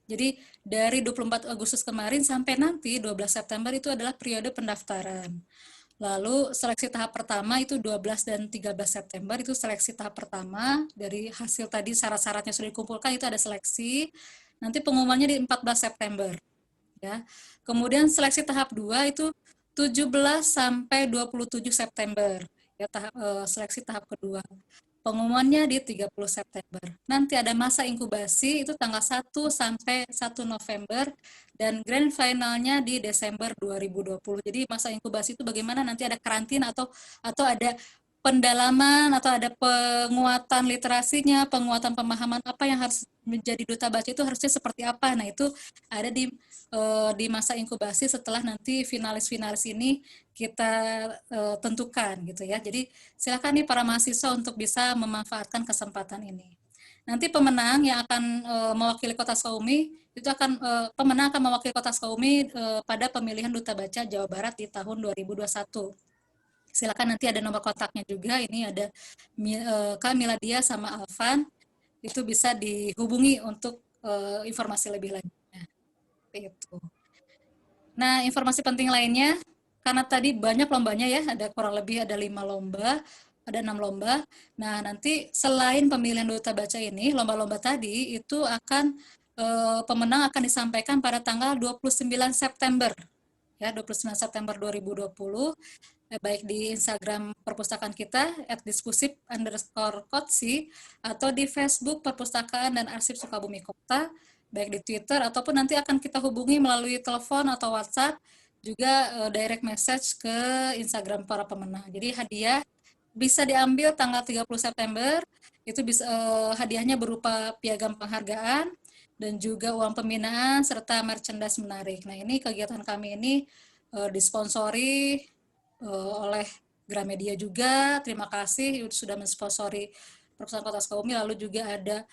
[SPEAKER 1] Jadi dari 24 Agustus kemarin sampai nanti 12 September itu adalah periode pendaftaran. Lalu seleksi tahap pertama itu 12 dan 13 September itu seleksi tahap pertama. Dari hasil tadi syarat-syaratnya sudah dikumpulkan itu ada seleksi. Nanti pengumumannya di 14 September. Ya. Kemudian seleksi tahap 2 itu 17 sampai 27 September. Ya, seleksi tahap kedua. Pengumumannya di 30 September. Nanti ada masa inkubasi itu tanggal 1 sampai 1 November dan grand finalnya di Desember 2020. Jadi masa inkubasi itu bagaimana nanti ada karantina atau ada pendalaman atau ada penguatan literasinya, penguatan pemahaman apa yang harus menjadi duta baca itu harusnya seperti apa. Nah, itu ada di masa inkubasi setelah nanti finalis-finalis ini kita tentukan gitu ya. Jadi silakan nih para mahasiswa untuk bisa memanfaatkan kesempatan ini. Nanti pemenang yang akan mewakili Kota Sukabumi itu pemenang akan mewakili Kota Sukabumi pada pemilihan Duta Baca Jawa Barat di tahun 2021. Silakan, nanti ada nomor kontaknya juga. Ini ada Kak Miladia sama Alvan, itu bisa dihubungi untuk informasi lebih lanjutnya. Itu. Nah, informasi penting lainnya, karena tadi banyak lombanya ya, ada kurang lebih ada 5 lomba, ada 6 lomba. Nah, nanti selain pemilihan duta baca ini, lomba-lomba tadi itu akan pemenang akan disampaikan pada tanggal 29 September. Ya, 29 September 2020, baik di Instagram perpustakaan kita @diskusip_kotsi atau di Facebook Perpustakaan dan Arsip Sukabumi Kota, baik di Twitter ataupun nanti akan kita hubungi melalui telepon atau WhatsApp, juga direct message ke Instagram para pemenang. Jadi hadiah bisa diambil tanggal 30 September, itu bisa hadiahnya berupa piagam penghargaan dan juga uang pembinaan serta merchandise menarik. Nah, ini kegiatan kami ini disponsori oleh Gramedia juga. Terima kasih sudah mensponsori Perpustakaan Kota Sukabumi. Lalu juga ada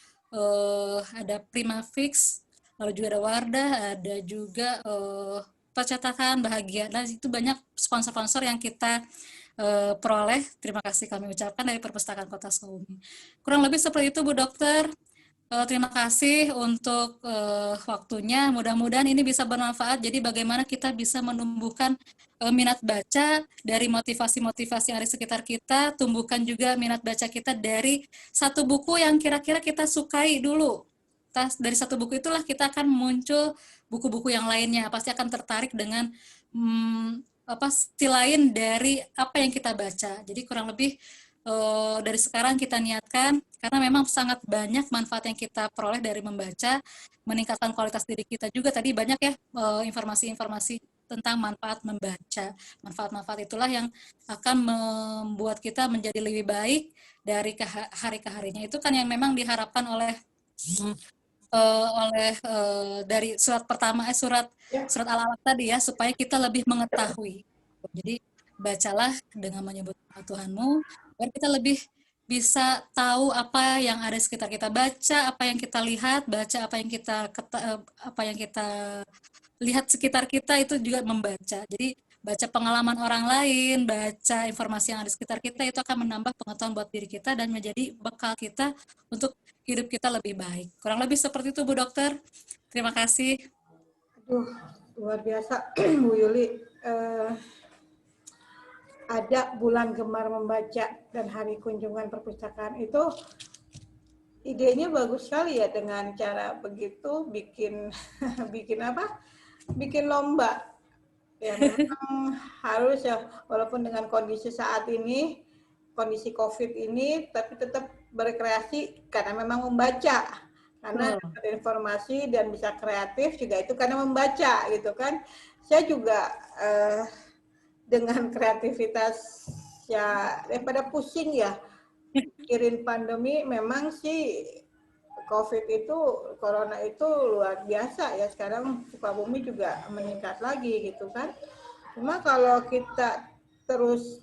[SPEAKER 1] Primafix, lalu juga ada Wardah, ada juga Percetakan Bahagia. Nah, itu banyak sponsor-sponsor yang kita peroleh. Terima kasih kami ucapkan dari Perpustakaan Kota Sukabumi. Kurang lebih seperti itu, Bu Dokter. Terima kasih untuk waktunya. Mudah-mudahan ini bisa bermanfaat. Jadi bagaimana kita bisa menumbuhkan minat baca dari motivasi-motivasi yang ada di sekitar kita, tumbuhkan juga minat baca kita dari satu buku yang kira-kira kita sukai dulu. Dari satu buku itulah kita akan muncul buku-buku yang lainnya. Pasti akan tertarik dengan sisi lain dari apa yang kita baca. Jadi kurang lebih dari sekarang kita niatkan, karena memang sangat banyak manfaat yang kita peroleh dari membaca, meningkatkan kualitas diri kita juga. Tadi banyak ya informasi-informasi tentang manfaat membaca. Manfaat-manfaat itulah yang akan membuat kita menjadi lebih baik dari hari ke harinya. Itu kan yang memang diharapkan oleh dari surat pertama surat Al-Alaq tadi ya, supaya kita lebih mengetahui. Jadi bacalah dengan menyebut nama Tuhanmu, biar kita lebih bisa tahu apa yang ada di sekitar kita. Baca apa yang kita lihat, baca apa yang kita lihat sekitar kita, itu juga membaca. Jadi baca pengalaman orang lain, baca informasi yang ada di sekitar kita, itu akan menambah pengetahuan buat diri kita dan menjadi bekal kita untuk hidup kita lebih baik. Kurang lebih seperti itu, Bu Dokter. Terima kasih.
[SPEAKER 2] Aduh, luar biasa, Bu Yuli. Ada bulan gemar membaca dan hari kunjungan perpustakaan itu idenya bagus sekali ya, dengan cara begitu bikin bikin lomba ya. Memang harus ya, walaupun dengan kondisi saat ini, kondisi COVID ini, tapi tetap berkreasi karena memang membaca, karena dapat informasi dan bisa kreatif juga itu karena membaca gitu kan. Saya juga dengan kreativitas ya, daripada pusing ya mikirin pandemi, memang sih COVID itu, corona itu luar biasa ya. Sekarang Sukabumi juga meningkat lagi gitu kan. Cuma kalau kita terus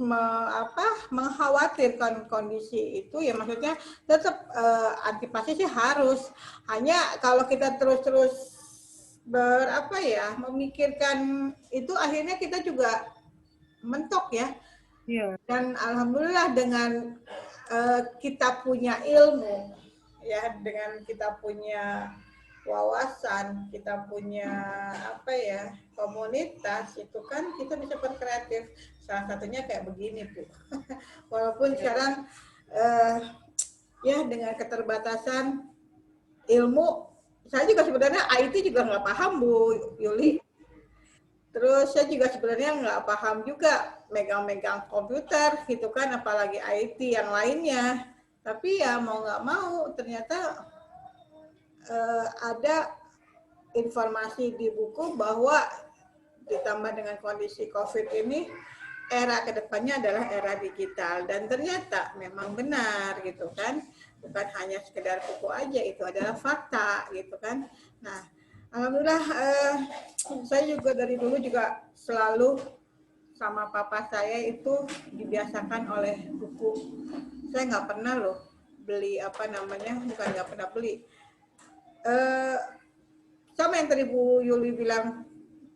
[SPEAKER 2] mengkhawatirkan kondisi itu ya, maksudnya tetap antisipasi sih harus. Hanya kalau kita terus-terus memikirkan itu, akhirnya kita juga mentok ya. Dan alhamdulillah dengan kita punya ilmu ya dengan kita punya wawasan, kita punya apa ya, komunitas itu kan kita bisa berkreatif. Salah satunya kayak begini, Bu. Walaupun sekarang ya dengan keterbatasan ilmu, saya juga sebenarnya IT juga nggak paham, Bu Yuli. Terus saya juga sebenarnya nggak paham juga megang-megang komputer gitu kan, apalagi IT yang lainnya. Tapi ya mau nggak mau ternyata ada informasi di buku bahwa ditambah dengan kondisi COVID ini, era kedepannya adalah era digital. Dan ternyata memang benar gitu kan, bukan hanya sekedar buku aja, itu adalah fakta gitu kan. Nah, alhamdulillah saya juga dari dulu juga selalu sama papa saya itu dibiasakan oleh buku. Saya nggak pernah loh beli apa namanya, bukan nggak pernah beli. Sama yang tadi Bu Yuli bilang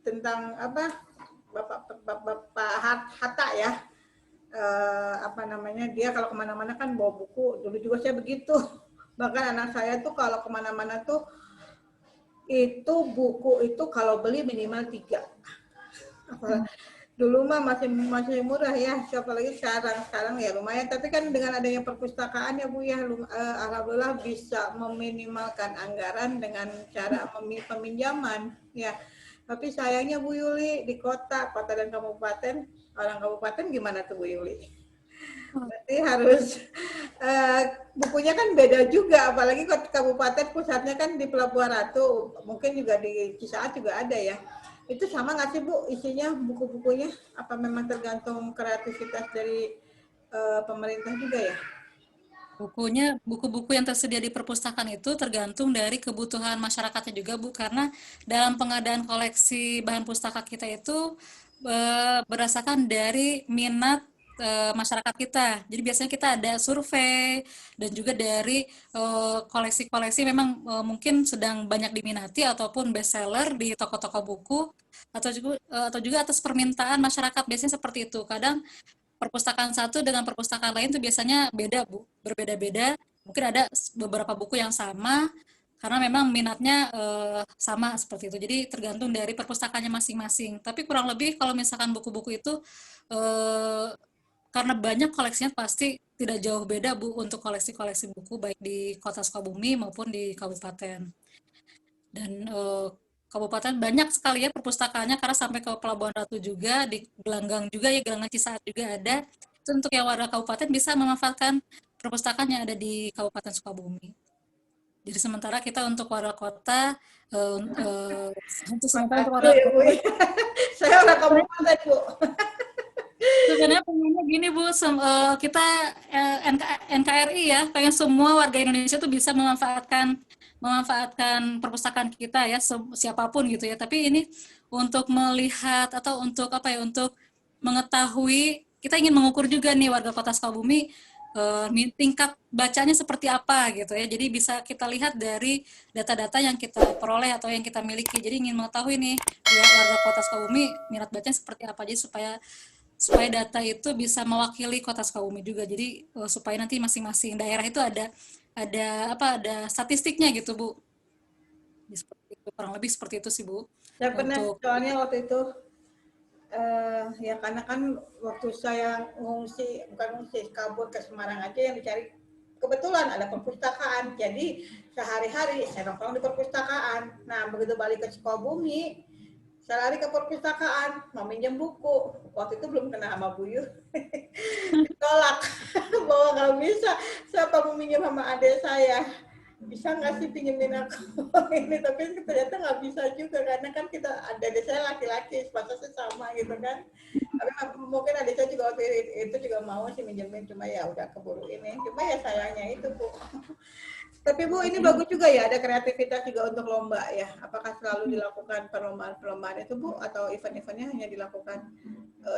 [SPEAKER 2] tentang apa, Bapak Hatta ya, apa namanya, dia kalau kemana-mana kan bawa buku. Dulu juga saya begitu. Bahkan anak saya tuh kalau kemana-mana tuh itu buku itu kalau beli minimal 3. Dulu mah masih murah ya, siapa lagi sekarang ya lumayan. Tapi kan dengan adanya perpustakaan ya Bu ya, alhamdulillah bisa meminimalkan anggaran dengan cara peminjaman ya. Tapi sayangnya Bu Yuli di kota dan kabupaten, orang kabupaten gimana tuh Bu Yuli? Berarti harus bukunya kan beda juga, apalagi kabupaten pusatnya kan di Pelabuhan Ratu, mungkin juga di Cisaat juga ada ya. Itu sama nggak sih Bu isinya buku-bukunya? Apa memang tergantung kreativitas dari pemerintah juga ya?
[SPEAKER 1] Buku-buku yang tersedia di perpustakaan itu tergantung dari kebutuhan masyarakatnya juga, Bu, karena dalam pengadaan koleksi bahan pustaka kita itu berdasarkan dari minat masyarakat kita. Jadi biasanya kita ada survei dan juga dari koleksi-koleksi memang mungkin sedang banyak diminati ataupun bestseller di toko-toko buku atau juga atas permintaan masyarakat, biasanya seperti itu. Kadang perpustakaan satu dengan perpustakaan lain tuh biasanya beda, Bu, berbeda-beda. Mungkin ada beberapa buku yang sama karena memang minatnya sama seperti itu. Jadi tergantung dari perpustakaannya masing-masing. Tapi kurang lebih kalau misalkan buku-buku itu eh, karena banyak koleksinya pasti tidak jauh beda, Bu, untuk koleksi-koleksi buku baik di Kota Sukabumi maupun di kabupaten. Dan kabupaten banyak sekali ya perpustakaannya karena sampai ke Pelabuhan Ratu juga, di Gelanggang juga ya, Gelanggang Cisaat juga ada. Itu untuk yang warga kabupaten bisa memanfaatkan perpustakaan yang ada di Kabupaten Sukabumi. Jadi sementara kita untuk warga kota, untuk sementara untuk
[SPEAKER 2] Aduh
[SPEAKER 1] warga
[SPEAKER 2] ya Bu
[SPEAKER 1] kota,
[SPEAKER 2] ya. Saya orang kabupaten Bu.
[SPEAKER 1] sebenarnya pengennya gini Bu, kita NKRI ya, pengen semua warga Indonesia tuh bisa memanfaatkan perpustakaan kita ya, siapapun gitu ya. Tapi ini untuk melihat atau untuk apa ya, untuk mengetahui, kita ingin mengukur juga nih warga Kota Sukabumi tingkat bacanya seperti apa gitu ya. Jadi bisa kita lihat dari data-data yang kita peroleh atau yang kita miliki. Jadi ingin mengetahui nih warga Kota Sukabumi minat bacanya seperti apa, jadi supaya supaya data itu bisa mewakili Kota Sukabumi juga. Jadi supaya nanti masing-masing daerah itu ada statistiknya gitu, Bu. Seperti itu, kurang lebih seperti itu sih, Bu.
[SPEAKER 2] Saya pernah
[SPEAKER 1] Untuk
[SPEAKER 2] soalnya waktu itu ya karena kan waktu saya ngungsi, bukan ngungsi, kabur ke Semarang aja yang dicari, kebetulan ada perpustakaan. Jadi sehari-hari saya nongkrong di perpustakaan. Nah, begitu balik ke Sukabumi, saya lari ke perpustakaan mau minjem buku. Waktu itu belum kenal sama Bu Yu. Ditolak bahwa nggak bisa, siapa mau minjem sama adik saya, bisa nggak sih pinjemin aku ini, tapi ternyata nggak bisa juga karena kan kita ada, adik saya laki-laki, batasnya sama gitu kan. Tapi mungkin adik saya juga waktu itu juga mau sih minjemin, cuma ya udah keburu ini, cuma ya sayangnya itu Bu. Tapi Bu, ini bagus juga ya, ada kreativitas juga untuk lomba ya. Apakah selalu dilakukan perlombaan-perlombaan itu Bu, atau event-eventnya hanya dilakukan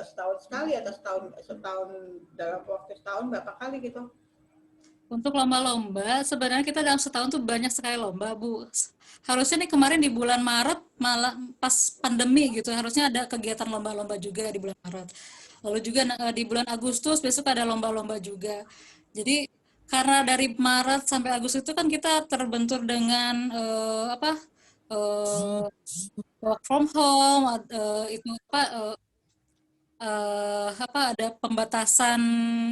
[SPEAKER 2] setahun sekali atau setahun dalam waktu setahun berapa kali gitu?
[SPEAKER 1] untuk lomba-lomba, sebenarnya kita dalam setahun tuh banyak sekali lomba, Bu. Harusnya nih kemarin di bulan Maret, malah pas pandemi gitu, harusnya ada kegiatan lomba-lomba juga di bulan Maret. Lalu juga di bulan Agustus besok ada lomba-lomba juga. Jadi karena dari Maret sampai Agustus itu kan kita terbentur dengan eh, work from home, itu ada pembatasan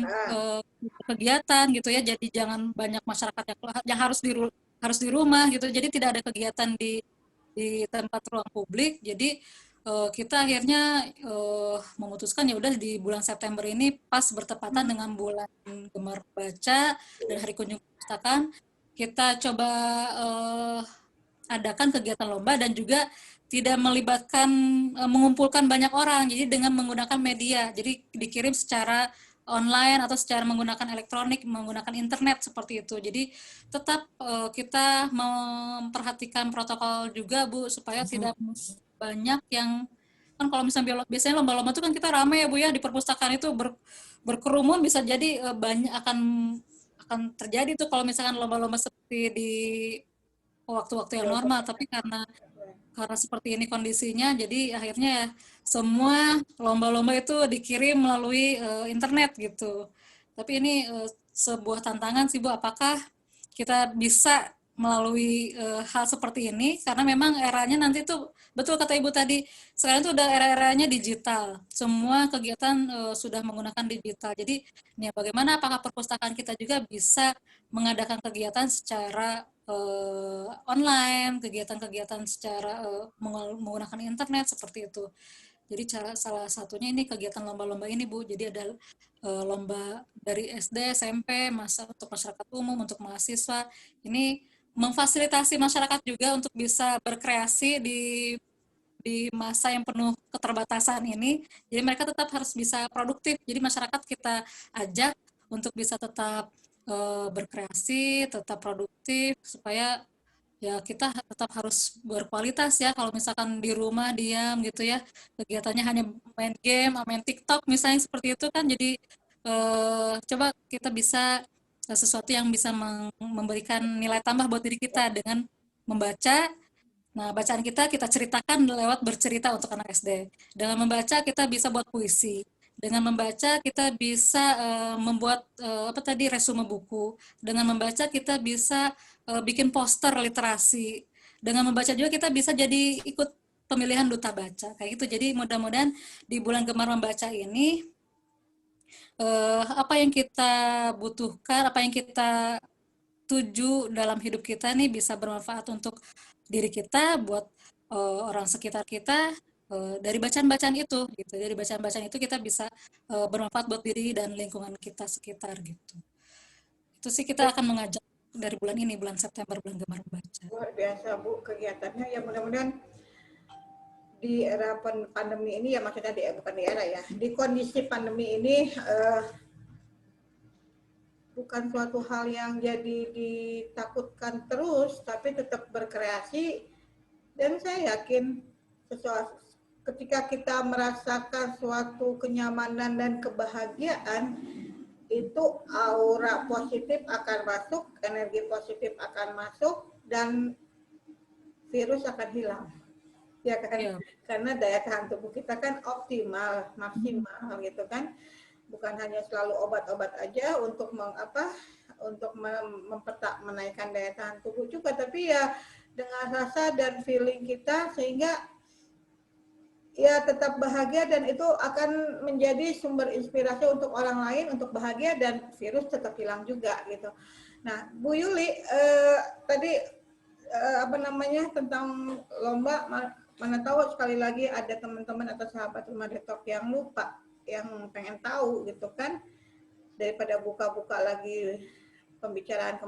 [SPEAKER 2] Ah,
[SPEAKER 1] eh, kegiatan gitu ya. Jadi jangan banyak masyarakat yang harus di rumah gitu. Jadi tidak ada kegiatan di tempat ruang publik. Jadi kita akhirnya memutuskan ya udah di bulan September ini pas bertepatan dengan bulan Gemar Baca dan Hari Kunjung Perpustakaan, kita coba eh, adakan kegiatan lomba dan juga tidak melibatkan mengumpulkan banyak orang. Jadi dengan menggunakan media. Jadi dikirim secara online atau secara menggunakan elektronik, menggunakan internet seperti itu. Jadi tetap kita memperhatikan protokol juga Bu supaya tidak banyak yang kan kalau misalnya biasanya lomba-lomba itu kan kita ramai ya Bu ya di perpustakaan itu berkerumun bisa jadi banyak akan terjadi tuh kalau misalkan lomba-lomba seperti di waktu-waktu yang normal, tapi karena seperti ini kondisinya, jadi akhirnya ya semua lomba-lomba itu dikirim melalui internet gitu. Tapi ini sebuah tantangan sih Bu, apakah kita bisa melalui hal seperti ini karena memang eranya nanti tuh betul kata Ibu tadi, sekarang tuh udah era-eranya digital. Semua kegiatan sudah menggunakan digital. Jadi ya bagaimana apakah perpustakaan kita juga bisa mengadakan kegiatan secara online, kegiatan-kegiatan secara menggunakan internet seperti itu. Jadi salah satunya ini kegiatan lomba-lomba ini Bu. Jadi ada lomba dari SD, SMP, untuk masyarakat umum, untuk mahasiswa. Ini memfasilitasi masyarakat juga untuk bisa berkreasi di masa yang penuh keterbatasan ini. Jadi mereka tetap harus bisa produktif. Jadi masyarakat kita ajak untuk bisa tetap berkreasi, tetap produktif supaya ya kita tetap harus berkualitas ya. Kalau misalkan di rumah diam gitu ya, kegiatannya hanya main game, main TikTok misalnya seperti itu kan jadi coba kita bisa sesuatu yang bisa memberikan nilai tambah buat diri kita dengan membaca. Nah, bacaan kita ceritakan lewat bercerita untuk anak SD. Dengan membaca kita bisa buat puisi. Dengan membaca kita bisa membuat apa tadi resume buku. Dengan membaca kita bisa bikin poster literasi. Dengan membaca juga kita bisa jadi ikut pemilihan duta baca kayak gitu. Jadi mudah-mudahan di bulan Gemar Membaca ini apa yang kita butuhkan, apa yang kita tuju dalam hidup kita nih bisa bermanfaat untuk diri kita, buat orang sekitar kita, dari bacaan-bacaan itu gitu. Dari bacaan-bacaan itu kita bisa bermanfaat buat diri dan lingkungan kita sekitar gitu. Itu sih kita akan mengajak dari bulan ini, bulan September, bulan Gemar Membaca.
[SPEAKER 2] luar biasa Bu kegiatannya. Ya mudah-mudahan di era pandemi ini, ya maksudnya bukan di era ya, di kondisi pandemi ini bukan suatu hal yang jadi ditakutkan terus, tapi tetap berkreasi. Dan saya yakin ketika kita merasakan suatu kenyamanan dan kebahagiaan, itu aura positif akan masuk, energi positif akan masuk, dan virus akan hilang. Ya kan?
[SPEAKER 1] Ya.
[SPEAKER 2] Karena daya tahan tubuh kita kan optimal, maksimal gitu kan. Bukan hanya selalu obat-obat aja untuk menaikkan daya tahan tubuh juga, tapi ya dengan rasa dan feeling kita sehingga ya tetap bahagia, dan itu akan menjadi sumber inspirasi untuk orang lain untuk bahagia dan virus tetap hilang juga gitu. Nah, Bu Yuli tadi tentang lomba, mana tahu sekali lagi ada teman-teman atau sahabat Rumah Detok yang lupa, yang pengen tahu gitu kan, daripada buka-buka lagi pembicaraan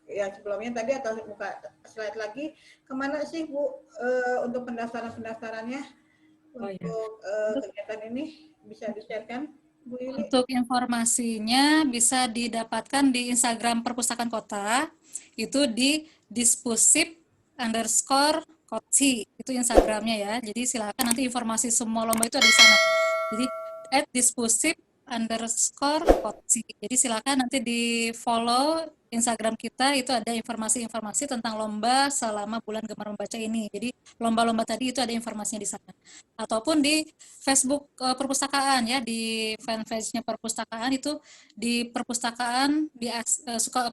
[SPEAKER 2] ya sebelumnya tadi, atau buka slide lagi, kemana sih Bu untuk pendaftarannya untuk kegiatan ini, bisa di-share-kan Bu Yuli?
[SPEAKER 1] Untuk informasinya bisa didapatkan di Instagram Perpustakaan Kota, itu di dispusip_koci, itu Instagramnya ya. Jadi silakan nanti informasi semua lomba itu ada di sana. Jadi @dispusip @_kotsi. Jadi silakan nanti di follow Instagram kita, itu ada informasi-informasi tentang lomba selama bulan Gemar Membaca ini. Jadi lomba-lomba tadi itu ada informasinya di sana. Ataupun di Facebook perpustakaan ya, di fanpage-nya perpustakaan itu di perpustakaan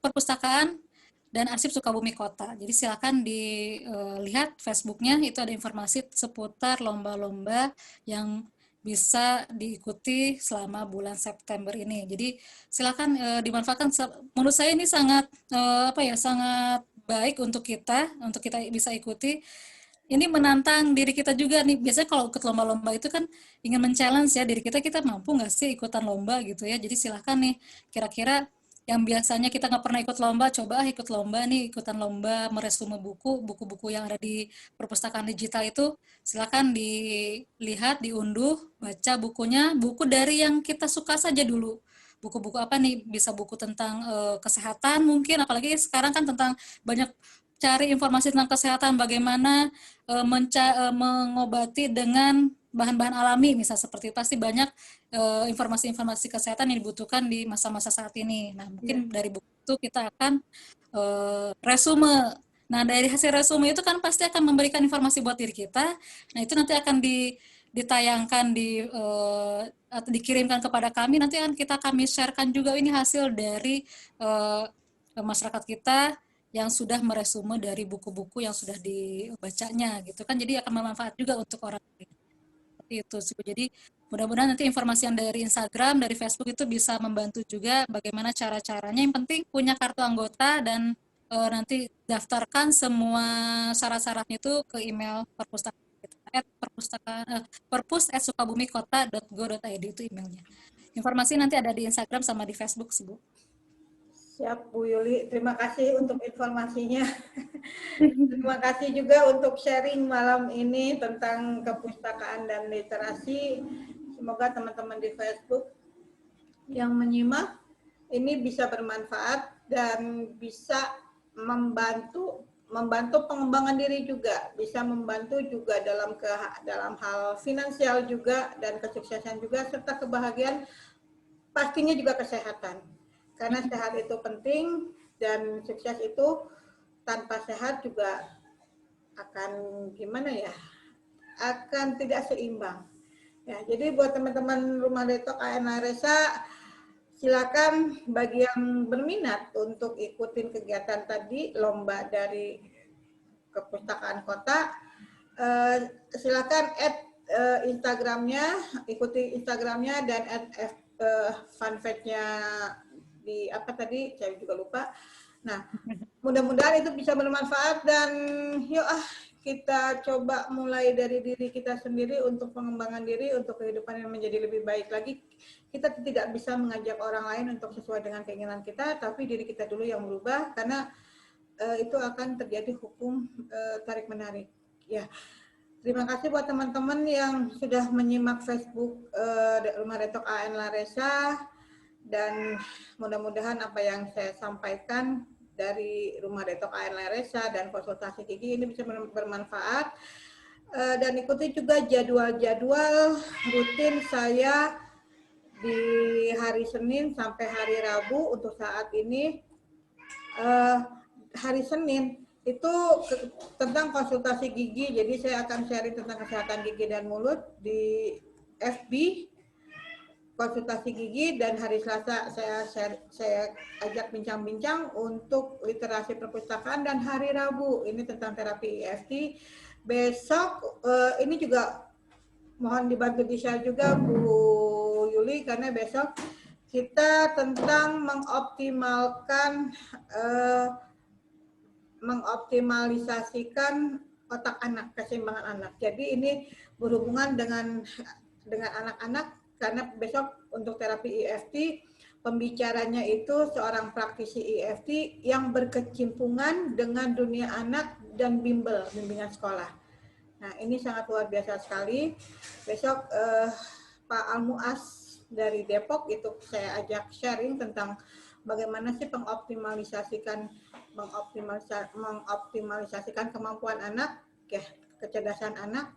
[SPEAKER 1] perpustakaan dan arsip Sukabumi Kota. Jadi silakan dilihat Facebooknya, itu ada informasi seputar lomba-lomba yang bisa diikuti selama bulan September ini. Jadi silakan dimanfaatkan. Menurut saya ini sangat sangat baik untuk kita bisa ikuti. Ini menantang diri kita juga nih. Biasanya kalau ikut lomba-lomba itu kan ingin men-challenge ya diri kita, kita mampu nggak sih ikutan lomba gitu ya. Jadi silahkan nih, kira-kira yang biasanya kita nggak pernah ikut lomba, coba ikut lomba nih, ikutan lomba meresume buku-buku yang ada di perpustakaan digital itu, silakan dilihat, diunduh, baca bukunya, buku dari yang kita suka saja dulu. Buku-buku apa nih, bisa buku tentang kesehatan mungkin, apalagi sekarang kan tentang banyak cari informasi tentang kesehatan, bagaimana mengobati dengan bahan-bahan alami, misal seperti itu. Pasti banyak informasi-informasi kesehatan yang dibutuhkan di masa-masa saat ini. Nah, mungkin dari buku itu kita akan resume. Nah, dari hasil resume itu kan pasti akan memberikan informasi buat diri kita. Nah, itu nanti akan ditayangkan atau dikirimkan kepada kami. Nanti kami sharekan juga ini hasil dari masyarakat kita yang sudah meresume dari buku-buku yang sudah dibacanya gitu kan, jadi akan bermanfaat juga untuk orang lain. Seperti itu sih. Jadi mudah-mudahan nanti informasi yang dari Instagram, dari Facebook itu bisa membantu juga bagaimana cara-caranya. Yang penting punya kartu anggota dan nanti daftarkan semua syarat-syaratnya itu ke email perpustakaan kita, perpus@sukabumikota.go.id, itu emailnya. Informasi nanti ada di Instagram sama di Facebook sih, Bu.
[SPEAKER 2] Siap, Bu Yuli. Terima kasih untuk informasinya. Terima kasih juga untuk sharing malam ini tentang kepustakaan dan literasi. Semoga teman-teman di Facebook yang menyimak ini bisa bermanfaat dan bisa membantu pengembangan diri juga, bisa membantu juga dalam hal finansial juga dan kesuksesan juga, serta kebahagiaan, pastinya juga kesehatan. Karena sehat itu penting dan sukses itu tanpa sehat juga akan gimana ya? Akan tidak seimbang. Ya, jadi buat teman-teman Rumah Detok AN Laresa, silakan bagi yang berminat untuk ikutin kegiatan tadi, lomba dari Kepustakaan Kota, silakan Instagramnya, ikuti Instagramnya dan fanpage-nya di apa tadi, saya juga lupa. Nah, mudah-mudahan itu bisa bermanfaat dan yuk kita coba mulai dari diri kita sendiri untuk pengembangan diri, untuk kehidupan yang menjadi lebih baik lagi. Kita tidak bisa mengajak orang lain untuk sesuai dengan keinginan kita, tapi diri kita dulu yang berubah, karena itu akan terjadi hukum tarik-menarik. Ya, terima kasih buat teman-teman yang sudah menyimak Facebook Rumah Detok AN Laresa, dan mudah-mudahan apa yang saya sampaikan dari Rumah Detok AN Laresa dan konsultasi gigi ini bisa bermanfaat. Dan ikuti juga jadwal-jadwal rutin saya di hari Senin sampai hari Rabu. Untuk saat ini hari Senin itu tentang konsultasi gigi, jadi saya akan sharing tentang kesehatan gigi dan mulut di FB konsultasi gigi, dan hari Selasa saya ajak bincang-bincang untuk literasi perpustakaan, dan hari Rabu ini tentang terapi EFT. Besok ini juga mohon dibantu di-share juga Bu Yuli, karena besok kita tentang mengoptimalisasikan otak anak, keseimbangan anak. Jadi ini berhubungan dengan anak-anak, karena besok untuk terapi EFT pembicaranya itu seorang praktisi EFT yang berkecimpungan dengan dunia anak dan bimbingan sekolah. Nah, ini sangat luar biasa sekali. Besok Pak Almuas dari Depok itu saya ajak sharing tentang bagaimana sih mengoptimalisasikan kemampuan anak, ya, kecerdasan anak.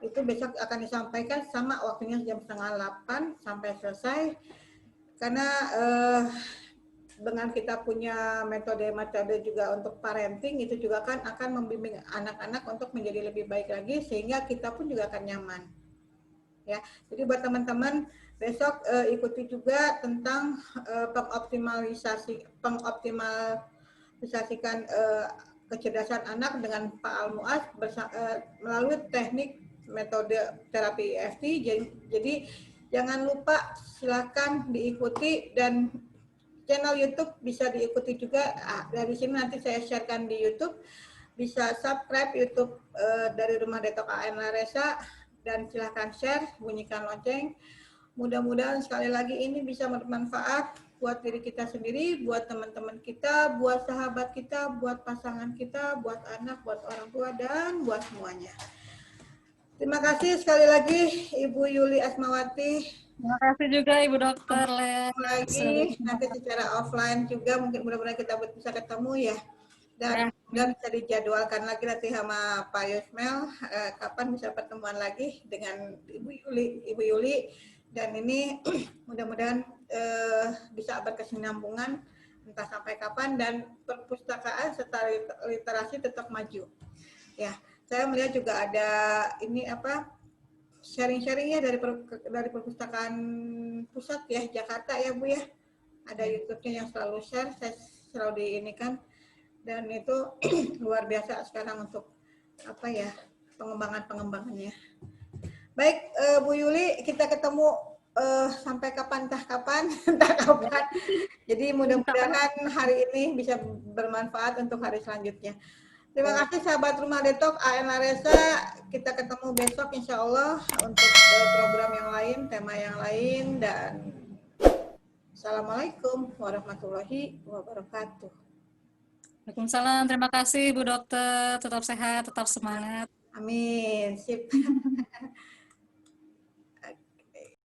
[SPEAKER 2] itu besok akan disampaikan sama waktunya jam 7:30 sampai selesai. Karena dengan kita punya metode-metode juga untuk parenting, itu juga kan akan membimbing anak-anak untuk menjadi lebih baik lagi, sehingga kita pun juga akan nyaman. Ya, jadi buat teman-teman besok ikuti juga tentang pengoptimalisasikan kecerdasan anak dengan Pak Al-Muaz melalui teknik metode terapi EFT. Jadi jangan lupa silakan diikuti, dan channel YouTube bisa diikuti juga. Dari sini nanti saya sharekan di YouTube. Bisa subscribe YouTube dari Rumah Detok AN Laresa, dan silahkan share, bunyikan lonceng. Mudah-mudahan sekali lagi ini bisa bermanfaat buat diri kita sendiri, buat teman-teman kita, buat sahabat kita, buat pasangan kita, buat anak, buat orang tua, dan buat semuanya. Terima kasih sekali lagi Ibu Yuli Asmawati.
[SPEAKER 1] Terima kasih juga Ibu Dokter Lea.
[SPEAKER 2] Lagi nanti secara offline juga, mungkin mudah-mudahan kita bisa ketemu ya, dan bisa dijadwalkan lagi nanti sama Pak Yusmel kapan bisa pertemuan lagi dengan Ibu Yuli, dan ini mudah-mudahan bisa berkesinambungan entah sampai kapan, dan perpustakaan serta literasi tetap maju ya. Saya melihat juga ada ini sharing-sharing ya dari perpustakaan pusat ya Jakarta ya Bu ya. Ada YouTube-nya yang selalu share, saya selalu diinikan, dan itu luar biasa sekarang untuk pengembangannya. Baik Bu Yuli, kita ketemu sampai kapan entah kapan. Jadi mudah-mudahan hari ini bisa bermanfaat untuk hari selanjutnya. Terima kasih sahabat Rumah Detok AN Laresa. Kita ketemu besok insya Allah untuk program yang lain, tema yang lain, dan Assalamualaikum warahmatullahi wabarakatuh.
[SPEAKER 1] Waalaikumsalam. Terima kasih Bu Dokter. Tetap sehat, tetap semangat.
[SPEAKER 2] Amin. Sip.